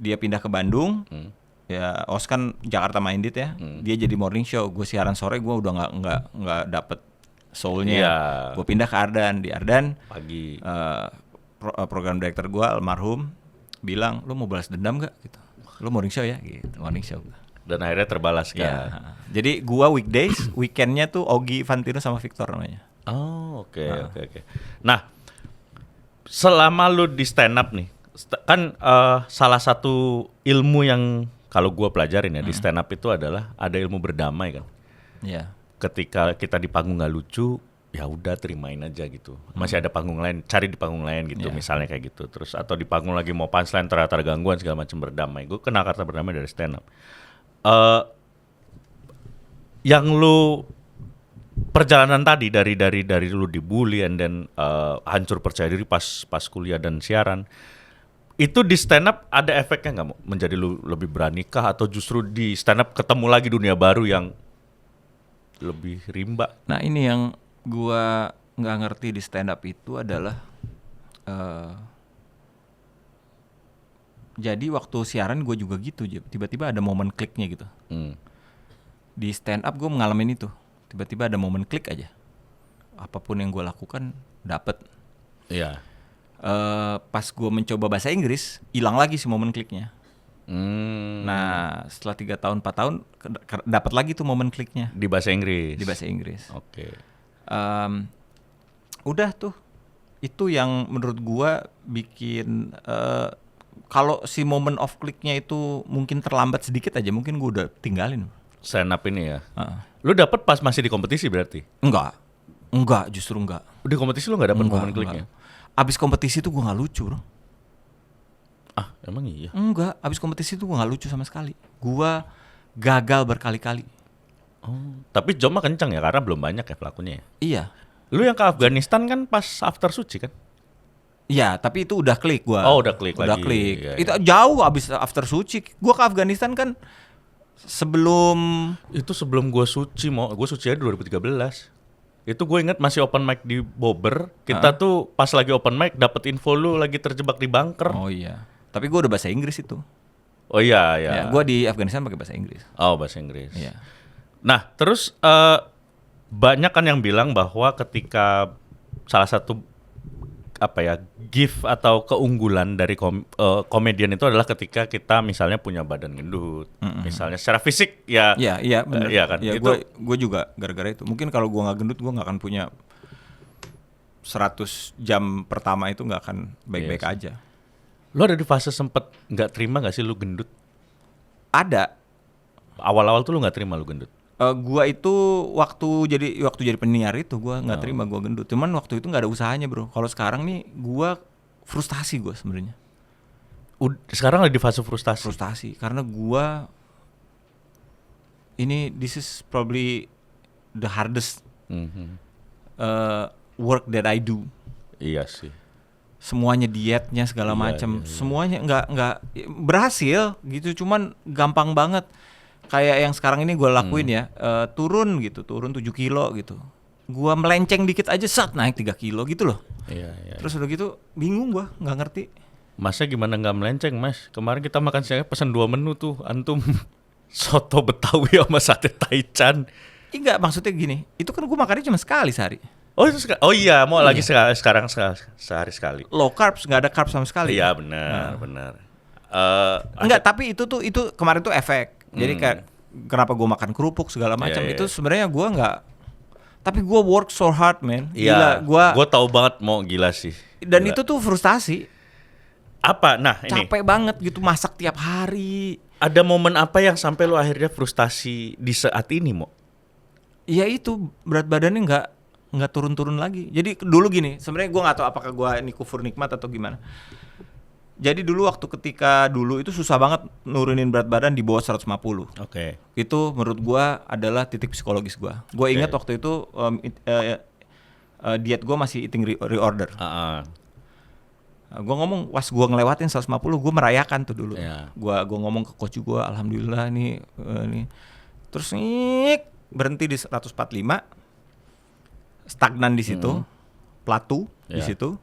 S2: dia pindah ke Bandung.
S1: Hmm.
S2: Ya Os kan Jakarta minded ya. Dia jadi morning show. Gue siaran sore, gue udah nggak dapet soulnya.
S1: Iya.
S2: Gue pindah ke Ardan. Di Ardan
S1: Pagi.
S2: program director gue almarhum bilang, lu mau balas dendam nggak? Gitu. Lu morning show ya? Gitu. Morning show.
S1: Dan akhirnya terbalas kan.
S2: Ya. Jadi gue weekdays, weekendnya tuh Ogi Fantino sama Victor namanya.
S1: Oh, oke. Nah, selama lu di stand up nih, kan salah satu ilmu yang kalau gua pelajarin ya di stand up itu adalah ada ilmu berdamai kan.
S2: Iya.
S1: Ketika kita di panggung nggak lucu, ya udah terimain aja gitu. Masih ada panggung lain, cari di panggung lain gitu, misalnya kayak gitu. Terus atau di panggung lagi mau punchline ternyata ada gangguan segala macam, berdamai. Gue kenal kata berdamai dari stand up. Yang lu perjalanan tadi dari lu dibully and then hancur percaya diri pas kuliah dan siaran, itu di stand up ada efeknya nggak, menjadi lu lebih berani kah, atau justru di stand up ketemu lagi dunia baru yang lebih rimba?
S2: Nah ini yang gua nggak ngerti di stand up itu adalah jadi waktu siaran gue juga gitu, tiba-tiba ada momen kliknya gitu. Di stand up gue mengalami itu, tiba-tiba ada momen klik aja, apapun yang gue lakukan dapet.
S1: Iya.
S2: Pas gue mencoba bahasa Inggris, hilang lagi si momen kliknya. Nah setelah 3 tahun 4 tahun dapat lagi tuh momen kliknya
S1: Di bahasa Inggris.
S2: di bahasa Inggris.
S1: Oke.
S2: Udah tuh, itu yang menurut gua bikin kalau si moment of click-nya itu mungkin terlambat sedikit aja, mungkin gua udah tinggalin.
S1: Stand up ini ya. Lu dapet pas masih di kompetisi berarti?
S2: Enggak, justru enggak.
S1: Di kompetisi lu nggak dapet momen
S2: Enggak.
S1: kliknya?
S2: Abis kompetisi tuh gua nggak lucu, bro.
S1: Ah, emang iya?
S2: Enggak, abis kompetisi tuh gua nggak lucu sama sekali. Gua gagal berkali-kali.
S1: Oh, tapi Jom mah kenceng ya karena belum banyak ya pelakunya ya.
S2: Iya.
S1: Lu yang ke Afghanistan kan pas after suci kan?
S2: Iya, tapi itu udah klik gua.
S1: Oh, udah klik
S2: Udah
S1: lagi.
S2: klik.
S1: Iya,
S2: Itu jauh abis after suci. Gua ke Afghanistan kan sebelum
S1: Itu sebelum gue suci, gue suci aja 2013. Itu gue inget masih open mic di Bobber. Kita tuh pas lagi open mic dapet info lu lagi terjebak di bunker.
S2: Oh iya. Tapi gua udah bahasa Inggris itu.
S1: Oh iya, ya.
S2: Ya, gua di Afghanistan pakai bahasa Inggris.
S1: Oh, bahasa Inggris.
S2: Iya.
S1: Nah, terus banyak kan yang bilang bahwa ketika salah satu gift atau keunggulan dari komedian itu adalah ketika kita misalnya punya badan gendut, misalnya secara fisik ya.
S2: Iya, benar.
S1: Iya kan.
S2: Ya,
S1: Itu
S2: gue juga gara-gara itu. Mungkin kalau gua nggak gendut, gua nggak akan punya 100 jam pertama itu nggak akan baik-baik aja.
S1: lu ada di fase sempet nggak terima nggak sih lu gendut?
S2: Ada.
S1: Awal-awal tuh lu nggak terima lu gendut.
S2: Gua itu waktu jadi penyiar itu gua nggak terima gua gendut. Cuman waktu itu nggak ada usahanya, bro. Kalau sekarang nih gua frustasi gue sebenarnya.
S1: Sekarang lagi di fase frustasi.
S2: Frustasi karena gue this is probably the hardest work that I do.
S1: Iya sih.
S2: Semuanya dietnya segala macam, semuanya nggak berhasil gitu, cuman gampang banget. Kayak yang sekarang ini gue lakuin ya, turun 7 kilo gitu. Gue melenceng dikit aja naik 3 kilo gitu loh.
S1: Iya.
S2: Terus udah gitu bingung gue, nggak ngerti.
S1: Masnya gimana nggak melenceng, Mas? Kemarin kita makan siangnya pesan 2 menu tuh, antum soto Betawi sama sate Taichan.
S2: Enggak, maksudnya gini, itu kan gue makannya cuma sekali sehari.
S1: Oh iya, mau lagi sekarang sehari sekali.
S2: Low carbs, nggak ada carbs sama sekali.
S1: Iya benar.
S2: Enggak, tapi itu kemarin tuh efek. Jadi kayak kenapa gue makan kerupuk segala macam itu sebenarnya gue nggak. Tapi gue work so hard, man.
S1: Iya. Gue tahu banget mau gila sih.
S2: Dan itu tuh frustasi.
S1: Apa? Nah ini.
S2: Capek banget gitu masak tiap hari.
S1: Ada momen apa yang sampai lo akhirnya frustasi di saat ini, Mo?
S2: Iya itu berat badannya nggak turun-turun lagi. Jadi dulu gini, sebenarnya gue nggak tahu apakah gue ini kufur nikmat atau gimana. Jadi dulu ketika itu susah banget nurunin berat badan di bawah 150.
S1: Oke.
S2: Itu menurut gue adalah titik psikologis gue. Gue ingat waktu itu diet gue masih eating reorder. Gue ngomong pas gue ngelewatin 150, gue merayakan tuh dulu. Gue ngomong ke coach gue, alhamdulillah nih. Terus berhenti di 145. Stagnan di situ, plateau di situ,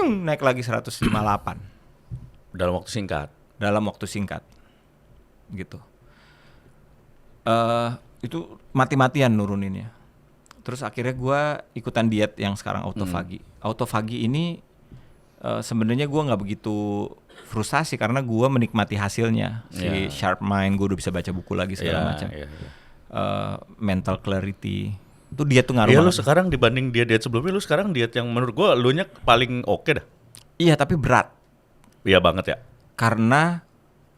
S2: naik lagi 158
S1: dalam waktu singkat,
S2: gitu. Itu mati-matian nuruninnya. Terus akhirnya gue ikutan diet yang sekarang autophagy. Autophagy ini sebenarnya gue nggak begitu frustasi karena gue menikmati hasilnya. Si sharp mind, gue udah bisa baca buku lagi segala macam. Mental clarity. Itu diet tuh ngaruh.
S1: Iya, lu sekarang dibanding diet sebelumnya, lu sekarang diet yang menurut gua lu nya paling oke dah.
S2: Iya, tapi berat.
S1: Iya banget ya.
S2: Karena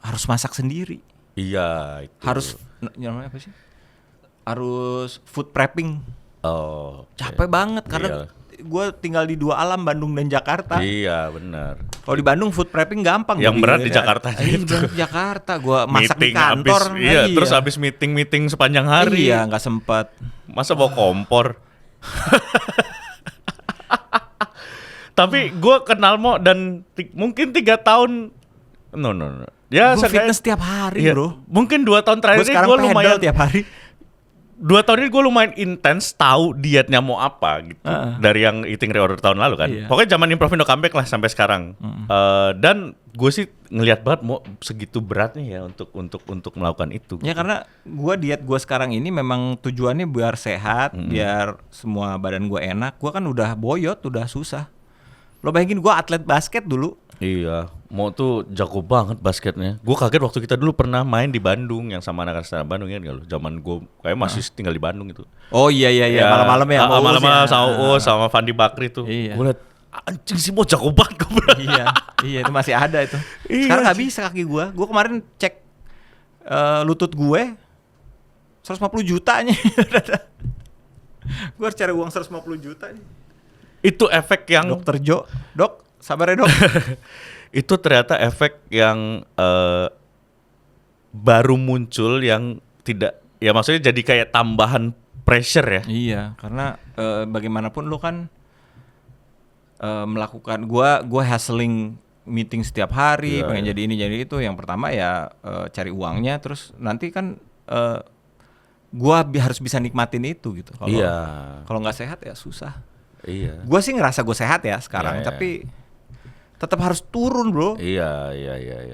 S2: harus masak sendiri.
S1: Iya, itu.
S2: Harus namanya apa sih? Harus food prepping.
S1: Oh.
S2: Capek banget karena gue tinggal di 2 alam, Bandung dan Jakarta.
S1: Iya, benar.
S2: Kalau di Bandung food prepping gampang.
S1: Yang berat di Jakarta.
S2: Iya, di Jakarta. Gue masak di kantor.
S1: Terus habis meeting sepanjang hari.
S2: Iya, nggak sempat.
S1: Masa bawa kompor? Tapi gue kenal Mo dan mungkin 3 tahun. No. Ya,
S2: gue fitness tiap hari, bro.
S1: Mungkin 2 tahun terakhir ini
S2: gue lumayan tiap hari.
S1: 2 tahun ini gue lumayan intens tahu dietnya mau apa gitu. Dari yang eating reorder tahun lalu kan. Pokoknya zaman Improv Indo Comeback lah sampai sekarang. Dan gue sih ngelihat banget mau segitu beratnya ya untuk melakukan itu.
S2: Ya karena diet gue sekarang ini memang tujuannya biar sehat, biar semua badan gue enak. Gue kan udah boyot, udah susah. Lo bayangin gue atlet basket dulu.
S1: Iya, Mo tuh jago banget basketnya. Gue kaget waktu kita dulu pernah main di Bandung yang sama anak-anak Bandung ya nggak lo? Zaman gue kayak masih tinggal di Bandung itu.
S2: Oh iya malam-malam ya.
S1: Malam-malam sama Uus sama Fandi Bakri tuh.
S2: Iya.
S1: Gue liat anjing sih Mo jago banget gue.
S2: Iya itu masih ada itu. Sekarang nggak bisa kaki gue. Gue kemarin cek lutut gue 150 juta nih. Gue harus cari uang 150 juta nih.
S1: Itu efek yang
S2: Dokter Jo, dok. Sabar ya dok.
S1: Itu ternyata efek yang baru muncul yang tidak, ya maksudnya jadi kayak tambahan pressure ya.
S2: Iya, karena bagaimanapun lu kan melakukan, gua hustling meeting setiap hari, pengen jadi ini jadi itu. Yang pertama ya cari uangnya, terus nanti kan gua harus bisa nikmatin itu gitu. Kalau nggak sehat ya susah.
S1: Iya.
S2: Gua sih ngerasa gue sehat ya sekarang, tapi tetap harus turun, bro.
S1: Iya.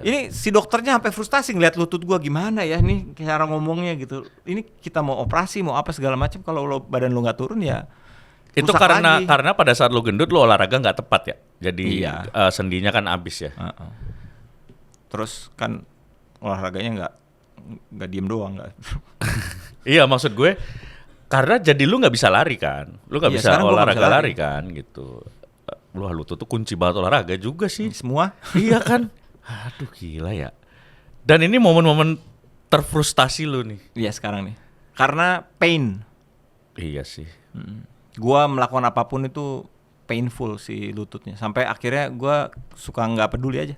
S2: Ini si dokternya sampai frustasi ngeliat lutut gua gimana ya nih cara ngomongnya gitu. Ini kita mau operasi mau apa segala macam, kalau badan lu nggak turun ya.
S1: Itu karena pada saat lu gendut lu olahraga nggak tepat ya. Jadi sendinya kan abis ya.
S2: Terus kan olahraganya nggak diem doang nggak.
S1: Iya maksud gue karena jadi lu nggak bisa lari kan. Lu nggak bisa olahraga lari kan gitu. Lu lutut tuh kunci banget olahraga juga sih.
S2: Semua.
S1: Iya kan. Aduh gila ya. Dan ini momen-momen terfrustasi lu nih.
S2: Iya sekarang nih. Karena pain.
S1: Iya sih.
S2: Gua melakukan apapun itu painful si lututnya. Sampai akhirnya gue suka nggak peduli aja.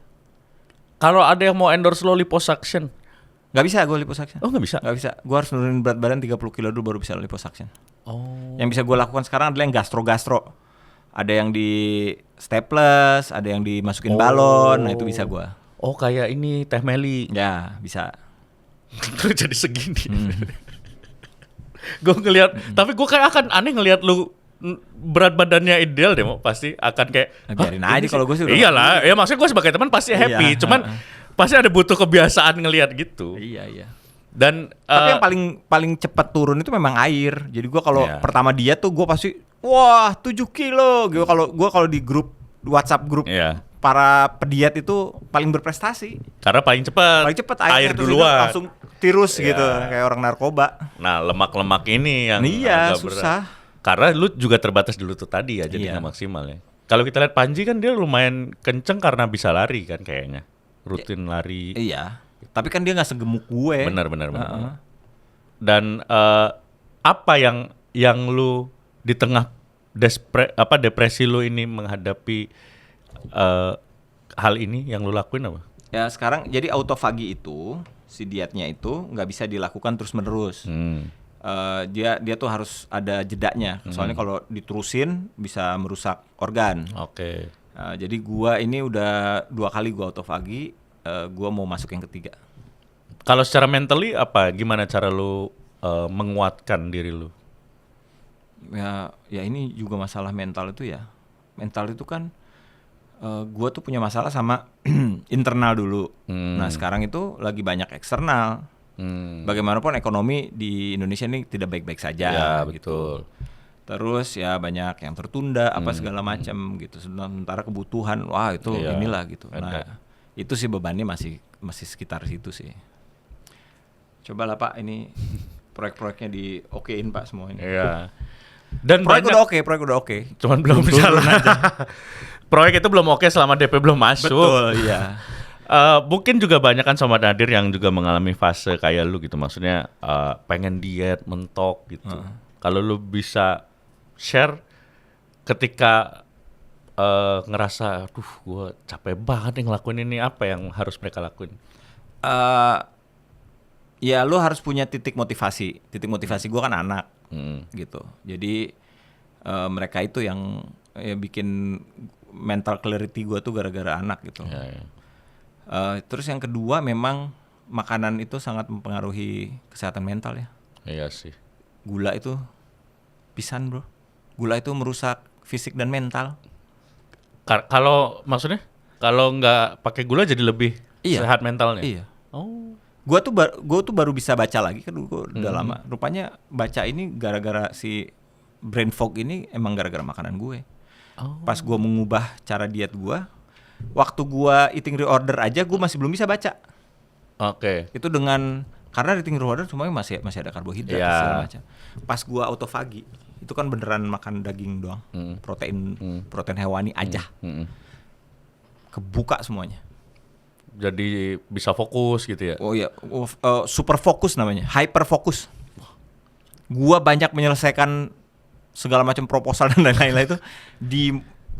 S1: Kalau ada yang mau endorse lo liposuction,
S2: Nggak bisa gue liposuction.
S1: oh nggak bisa.
S2: Nggak bisa. Gue harus nurunin berat badan 30 kilo dulu baru bisa liposuction.
S1: Oh.
S2: Yang bisa gue lakukan sekarang adalah yang gastro. Ada yang di staples, ada yang dimasukin balon. Nah itu bisa gue.
S1: Oh kayak ini Teh Meli.
S2: Ya bisa.
S1: Terus jadi segini. Gue ngelihat, tapi gue kayak akan aneh ngelihat lu berat badannya ideal deh, mau pasti akan kayak
S2: biarin aja kalau gue sih udah.
S1: Iyalah, ya maksudnya gue sebagai teman pasti happy, cuman pasti ada butuh kebiasaan ngelihat gitu.
S2: Iya.
S1: Dan
S2: Tapi yang paling cepat turun itu memang air. Jadi gue kalau pertama diet tuh gue pasti wah 7 kilo. Kalau di grup WhatsApp grup para pediat itu paling berprestasi.
S1: Karena paling cepat air duluan.
S2: Langsung tirus gitu kayak orang narkoba.
S1: Nah, lemak-lemak ini yang
S2: agak
S1: susah. Berat. Karena lu juga terbatas dulu tuh tadi ya, jadi nggak maksimal ya. Kalau kita lihat Panji kan dia lumayan kenceng karena bisa lari kan kayaknya. Rutin lari.
S2: Iya. Tapi kan dia nggak segemuk gue.
S1: Benar. Dan apa yang lu di tengah depresi lu ini menghadapi hal ini yang lu lakuin apa?
S2: Ya sekarang jadi autofagi itu si dietnya itu nggak bisa dilakukan terus menerus. Dia tuh harus ada jedanya. Soalnya kalau diterusin bisa merusak organ.
S1: Oke.
S2: Jadi gua ini udah 2 kali gua autofagi. Gua mau masuk yang ketiga.
S1: Kalau secara mentally apa? Gimana cara lu menguatkan diri lu?
S2: Ya ini juga masalah mental itu ya. Mental itu kan gue tuh punya masalah sama internal dulu. Nah sekarang itu lagi banyak eksternal. Bagaimanapun ekonomi di Indonesia ini tidak baik-baik saja.
S1: Ya,
S2: gitu.
S1: Betul.
S2: Terus ya banyak yang tertunda apa segala macam gitu. Sementara kebutuhan wah itu inilah gitu. Nah itu sih bebannya masih sekitar situ sih. Cobalah Pak ini proyek-proyeknya di-okein Pak semua ini.
S1: Iya. Dan
S2: proyek udah oke.
S1: Cuman belum jalan. Proyek itu belum oke selama DP belum masuk.
S2: Betul, iya.
S1: Mungkin juga banyak kan Sobat Nadir yang juga mengalami fase kayak lu gitu. Maksudnya pengen diet, mentok gitu. Kalau lu bisa share ketika ngerasa, aduh gue capek banget nih ngelakuin ini, apa yang harus mereka lakuin?
S2: Ya lu harus punya titik motivasi. Titik motivasi gue kan anak. Gitu. Jadi mereka itu yang bikin mental clarity gue tuh gara-gara anak gitu. Terus yang kedua memang makanan itu sangat mempengaruhi kesehatan mental ya.
S1: Iya sih.
S2: Gula itu pisan bro. Gula itu merusak fisik dan mental.
S1: Kalau maksudnya kalau nggak pakai gula jadi lebih sehat mentalnya.
S2: Iya.
S1: Oh.
S2: Gue tuh baru bisa baca lagi kan dulu udah lama. Rupanya baca ini gara-gara si brain fog ini emang gara-gara makanan gue. Pas gue mengubah cara diet gue, waktu gue eating reorder aja gue masih belum bisa baca.
S1: Oke.
S2: Itu karena eating reorder semuanya masih ada karbohidrat segala macam. Pas gue autofagi itu kan beneran makan daging doang, protein hewani aja. Kebuka semuanya.
S1: Jadi bisa fokus gitu ya.
S2: Oh iya, super fokus namanya, hyper fokus. Gua banyak menyelesaikan segala macam proposal dan lain-lain itu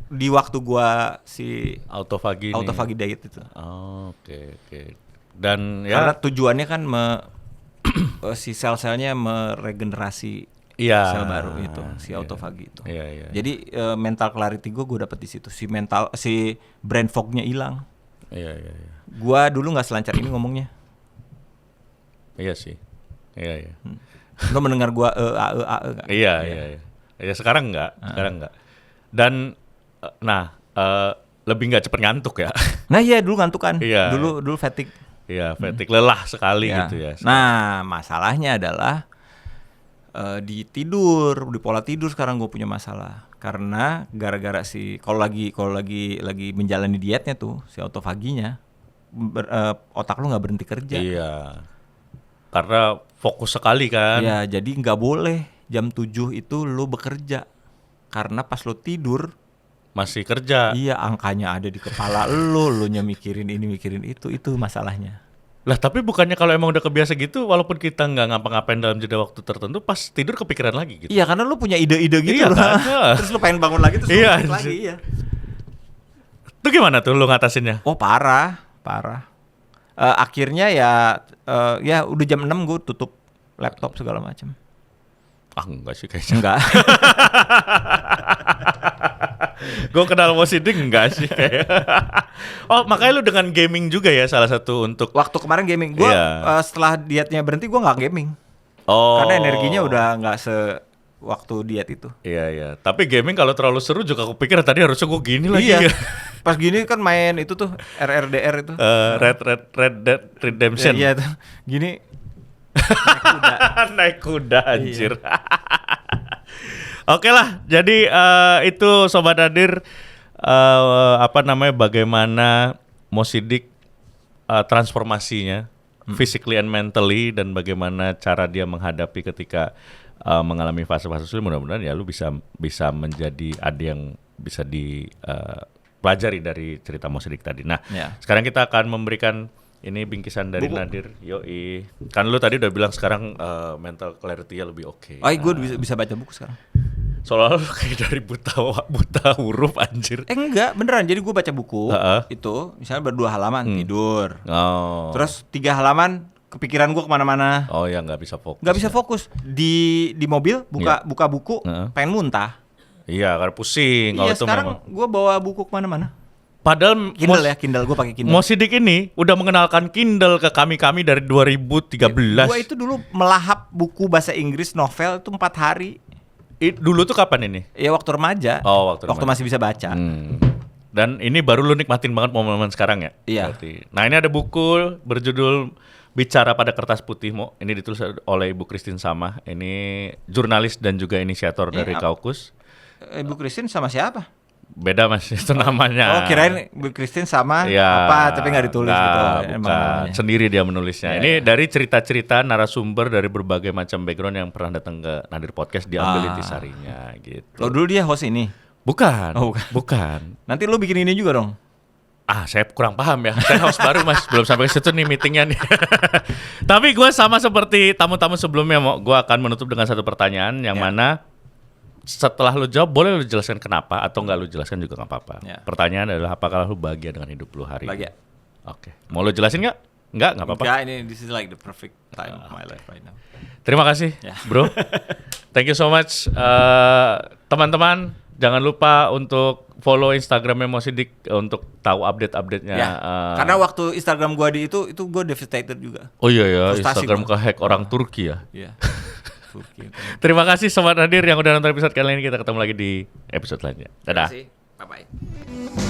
S2: di waktu gua si autofagi diet itu.
S1: Oke. Dan ya
S2: karena tujuannya kan si sel-selnya meregenerasi sel baru itu, si autofagi itu.
S1: Iya.
S2: Jadi mental clarity gua dapet di situ. Si brain fog-nya hilang.
S1: Iya.
S2: Gua dulu nggak selancar ini ngomongnya.
S1: Iya sih. Iya.
S2: Lo mendengar gua
S1: gak? Iya. Ya sekarang enggak. Dan lebih nggak cepet ngantuk ya.
S2: Nah iya dulu ngantuk kan.
S1: Iya.
S2: Dulu fatigue.
S1: Iya, fatigue lelah sekali gitu ya.
S2: Nah masalahnya adalah di pola tidur sekarang gue punya masalah. Karena gara-gara kalau lagi menjalani dietnya tuh si autofaginya otak lu nggak berhenti kerja.
S1: Iya. Karena fokus sekali kan.
S2: Iya, jadi nggak boleh jam 7 itu lu bekerja. Karena pas lu tidur
S1: masih kerja.
S2: Iya, angkanya ada di kepala lu nya mikirin ini mikirin itu masalahnya.
S1: Lah tapi bukannya kalau emang udah kebiasa gitu, walaupun kita nggak ngapa-ngapain dalam jeda waktu tertentu, pas tidur kepikiran lagi gitu.
S2: Iya, karena lu punya ide-ide gitu
S1: Iya
S2: loh.
S1: kan?
S2: Terus lu pengen bangun lagi terus lu
S1: Iya,
S2: balik lagi. Iya.
S1: Itu gimana tuh lu ngatasinnya?
S2: Oh parah. Akhirnya ya udah jam 6 gue tutup laptop segala macam.
S1: Ah enggak sih kayaknya.
S2: Enggak.
S1: Gue kenal OCD enggak sih kayak. Oh makanya lu dengan gaming juga ya salah satu untuk.
S2: Waktu kemarin gaming gue setelah dietnya berhenti gue nggak gaming.
S1: Oh.
S2: Karena energinya udah nggak waktu diet itu.
S1: Iya. Tapi gaming kalau terlalu seru juga aku pikir tadi harusnya gue gini lagi.
S2: Iya. Pas gini kan main itu tuh RRDR itu.
S1: Red Dead Redemption.
S2: Iya tuh. Gini
S1: naik kuda anjir. Oke lah, jadi itu Sobat Nadir bagaimana Mosidik transformasinya physically and mentally dan bagaimana cara dia menghadapi ketika mengalami fase-fase sulit. Mudah-mudahan ya lu bisa menjadi ada yang bisa dipelajari dari cerita Mosidik tadi. Nah, sekarang kita akan memberikan ini bingkisan dari Nadir. Yoi. Kan lu tadi udah bilang sekarang mental clarity-nya lebih oke.
S2: Oh, gue bisa baca buku sekarang.
S1: Soalnya lu kayak dari buta huruf anjir.
S2: Enggak, beneran. Jadi gue baca buku itu, misalnya berdua halaman tidur.
S1: Oh.
S2: Terus 3 halaman kepikiran gue kemana-mana.
S1: Oh ya, nggak bisa fokus.
S2: Nggak bisa fokus. Di mobil buka buku, pengen muntah.
S1: Iya, karena pusing.
S2: Iya, sekarang gue bawa buku kemana-mana.
S1: Padahal
S2: Kindle gue pakai Kindle.
S1: Mosidik ini udah mengenalkan Kindle ke kami dari 2013.
S2: Gue itu dulu melahap buku bahasa Inggris novel itu 4 hari.
S1: Dulu tuh kapan ini?
S2: Ya waktu remaja.
S1: Oh, waktu
S2: masih bisa baca.
S1: Dan ini baru lu nikmatin banget momen-momen sekarang ya?
S2: Iya.
S1: Berarti. Nah, ini ada buku berjudul Bicara pada Kertas Putih, Mo. Ini ditulis oleh Ibu Christine Samah. Ini jurnalis dan juga inisiator dari Kaukus.
S2: Ibu Christine sama siapa?
S1: Beda Mas, itu namanya.
S2: Oh, kirain Ibu Christine sama tapi nggak ditulis gitu.
S1: Bukan. Sendiri dia menulisnya. Ini dari cerita-cerita narasumber dari berbagai macam background yang pernah datang ke Nadir Podcast, diambil intisarinya gitu.
S2: Lo dulu dia host ini?
S1: Bukan. Nanti
S2: lo bikin ini juga dong?
S1: Saya kurang paham ya. Saya host baru Mas, belum sampai ke situ nih meetingnya nih. Tapi gue sama seperti tamu-tamu sebelumnya, gue akan menutup dengan satu pertanyaan yang mana setelah lu jawab boleh lu jelaskan kenapa atau enggak lu jelaskan juga nggak apa-apa. Pertanyaan adalah apakah lu bahagia dengan hidup lu hari ini?
S2: Bahagia.
S1: Oke. Mau lu jelasin nggak? Nggak apa-apa.
S2: Enggak, this is like the perfect time of my life right now.
S1: Terima kasih, Bro. Thank you so much. Teman-teman, jangan lupa untuk follow Instagramnya Mosidik untuk tahu update-update-nya.
S2: Karena waktu Instagram gua itu gua devastated juga.
S1: Oh iya, Instagram ke-hack orang Turki ya.
S2: Iya.
S1: Terima kasih Sobat Nadir yang udah nonton episode kali ini. Kita ketemu lagi di episode selanjutnya. Dadah.
S2: Terima kasih. Bye-bye.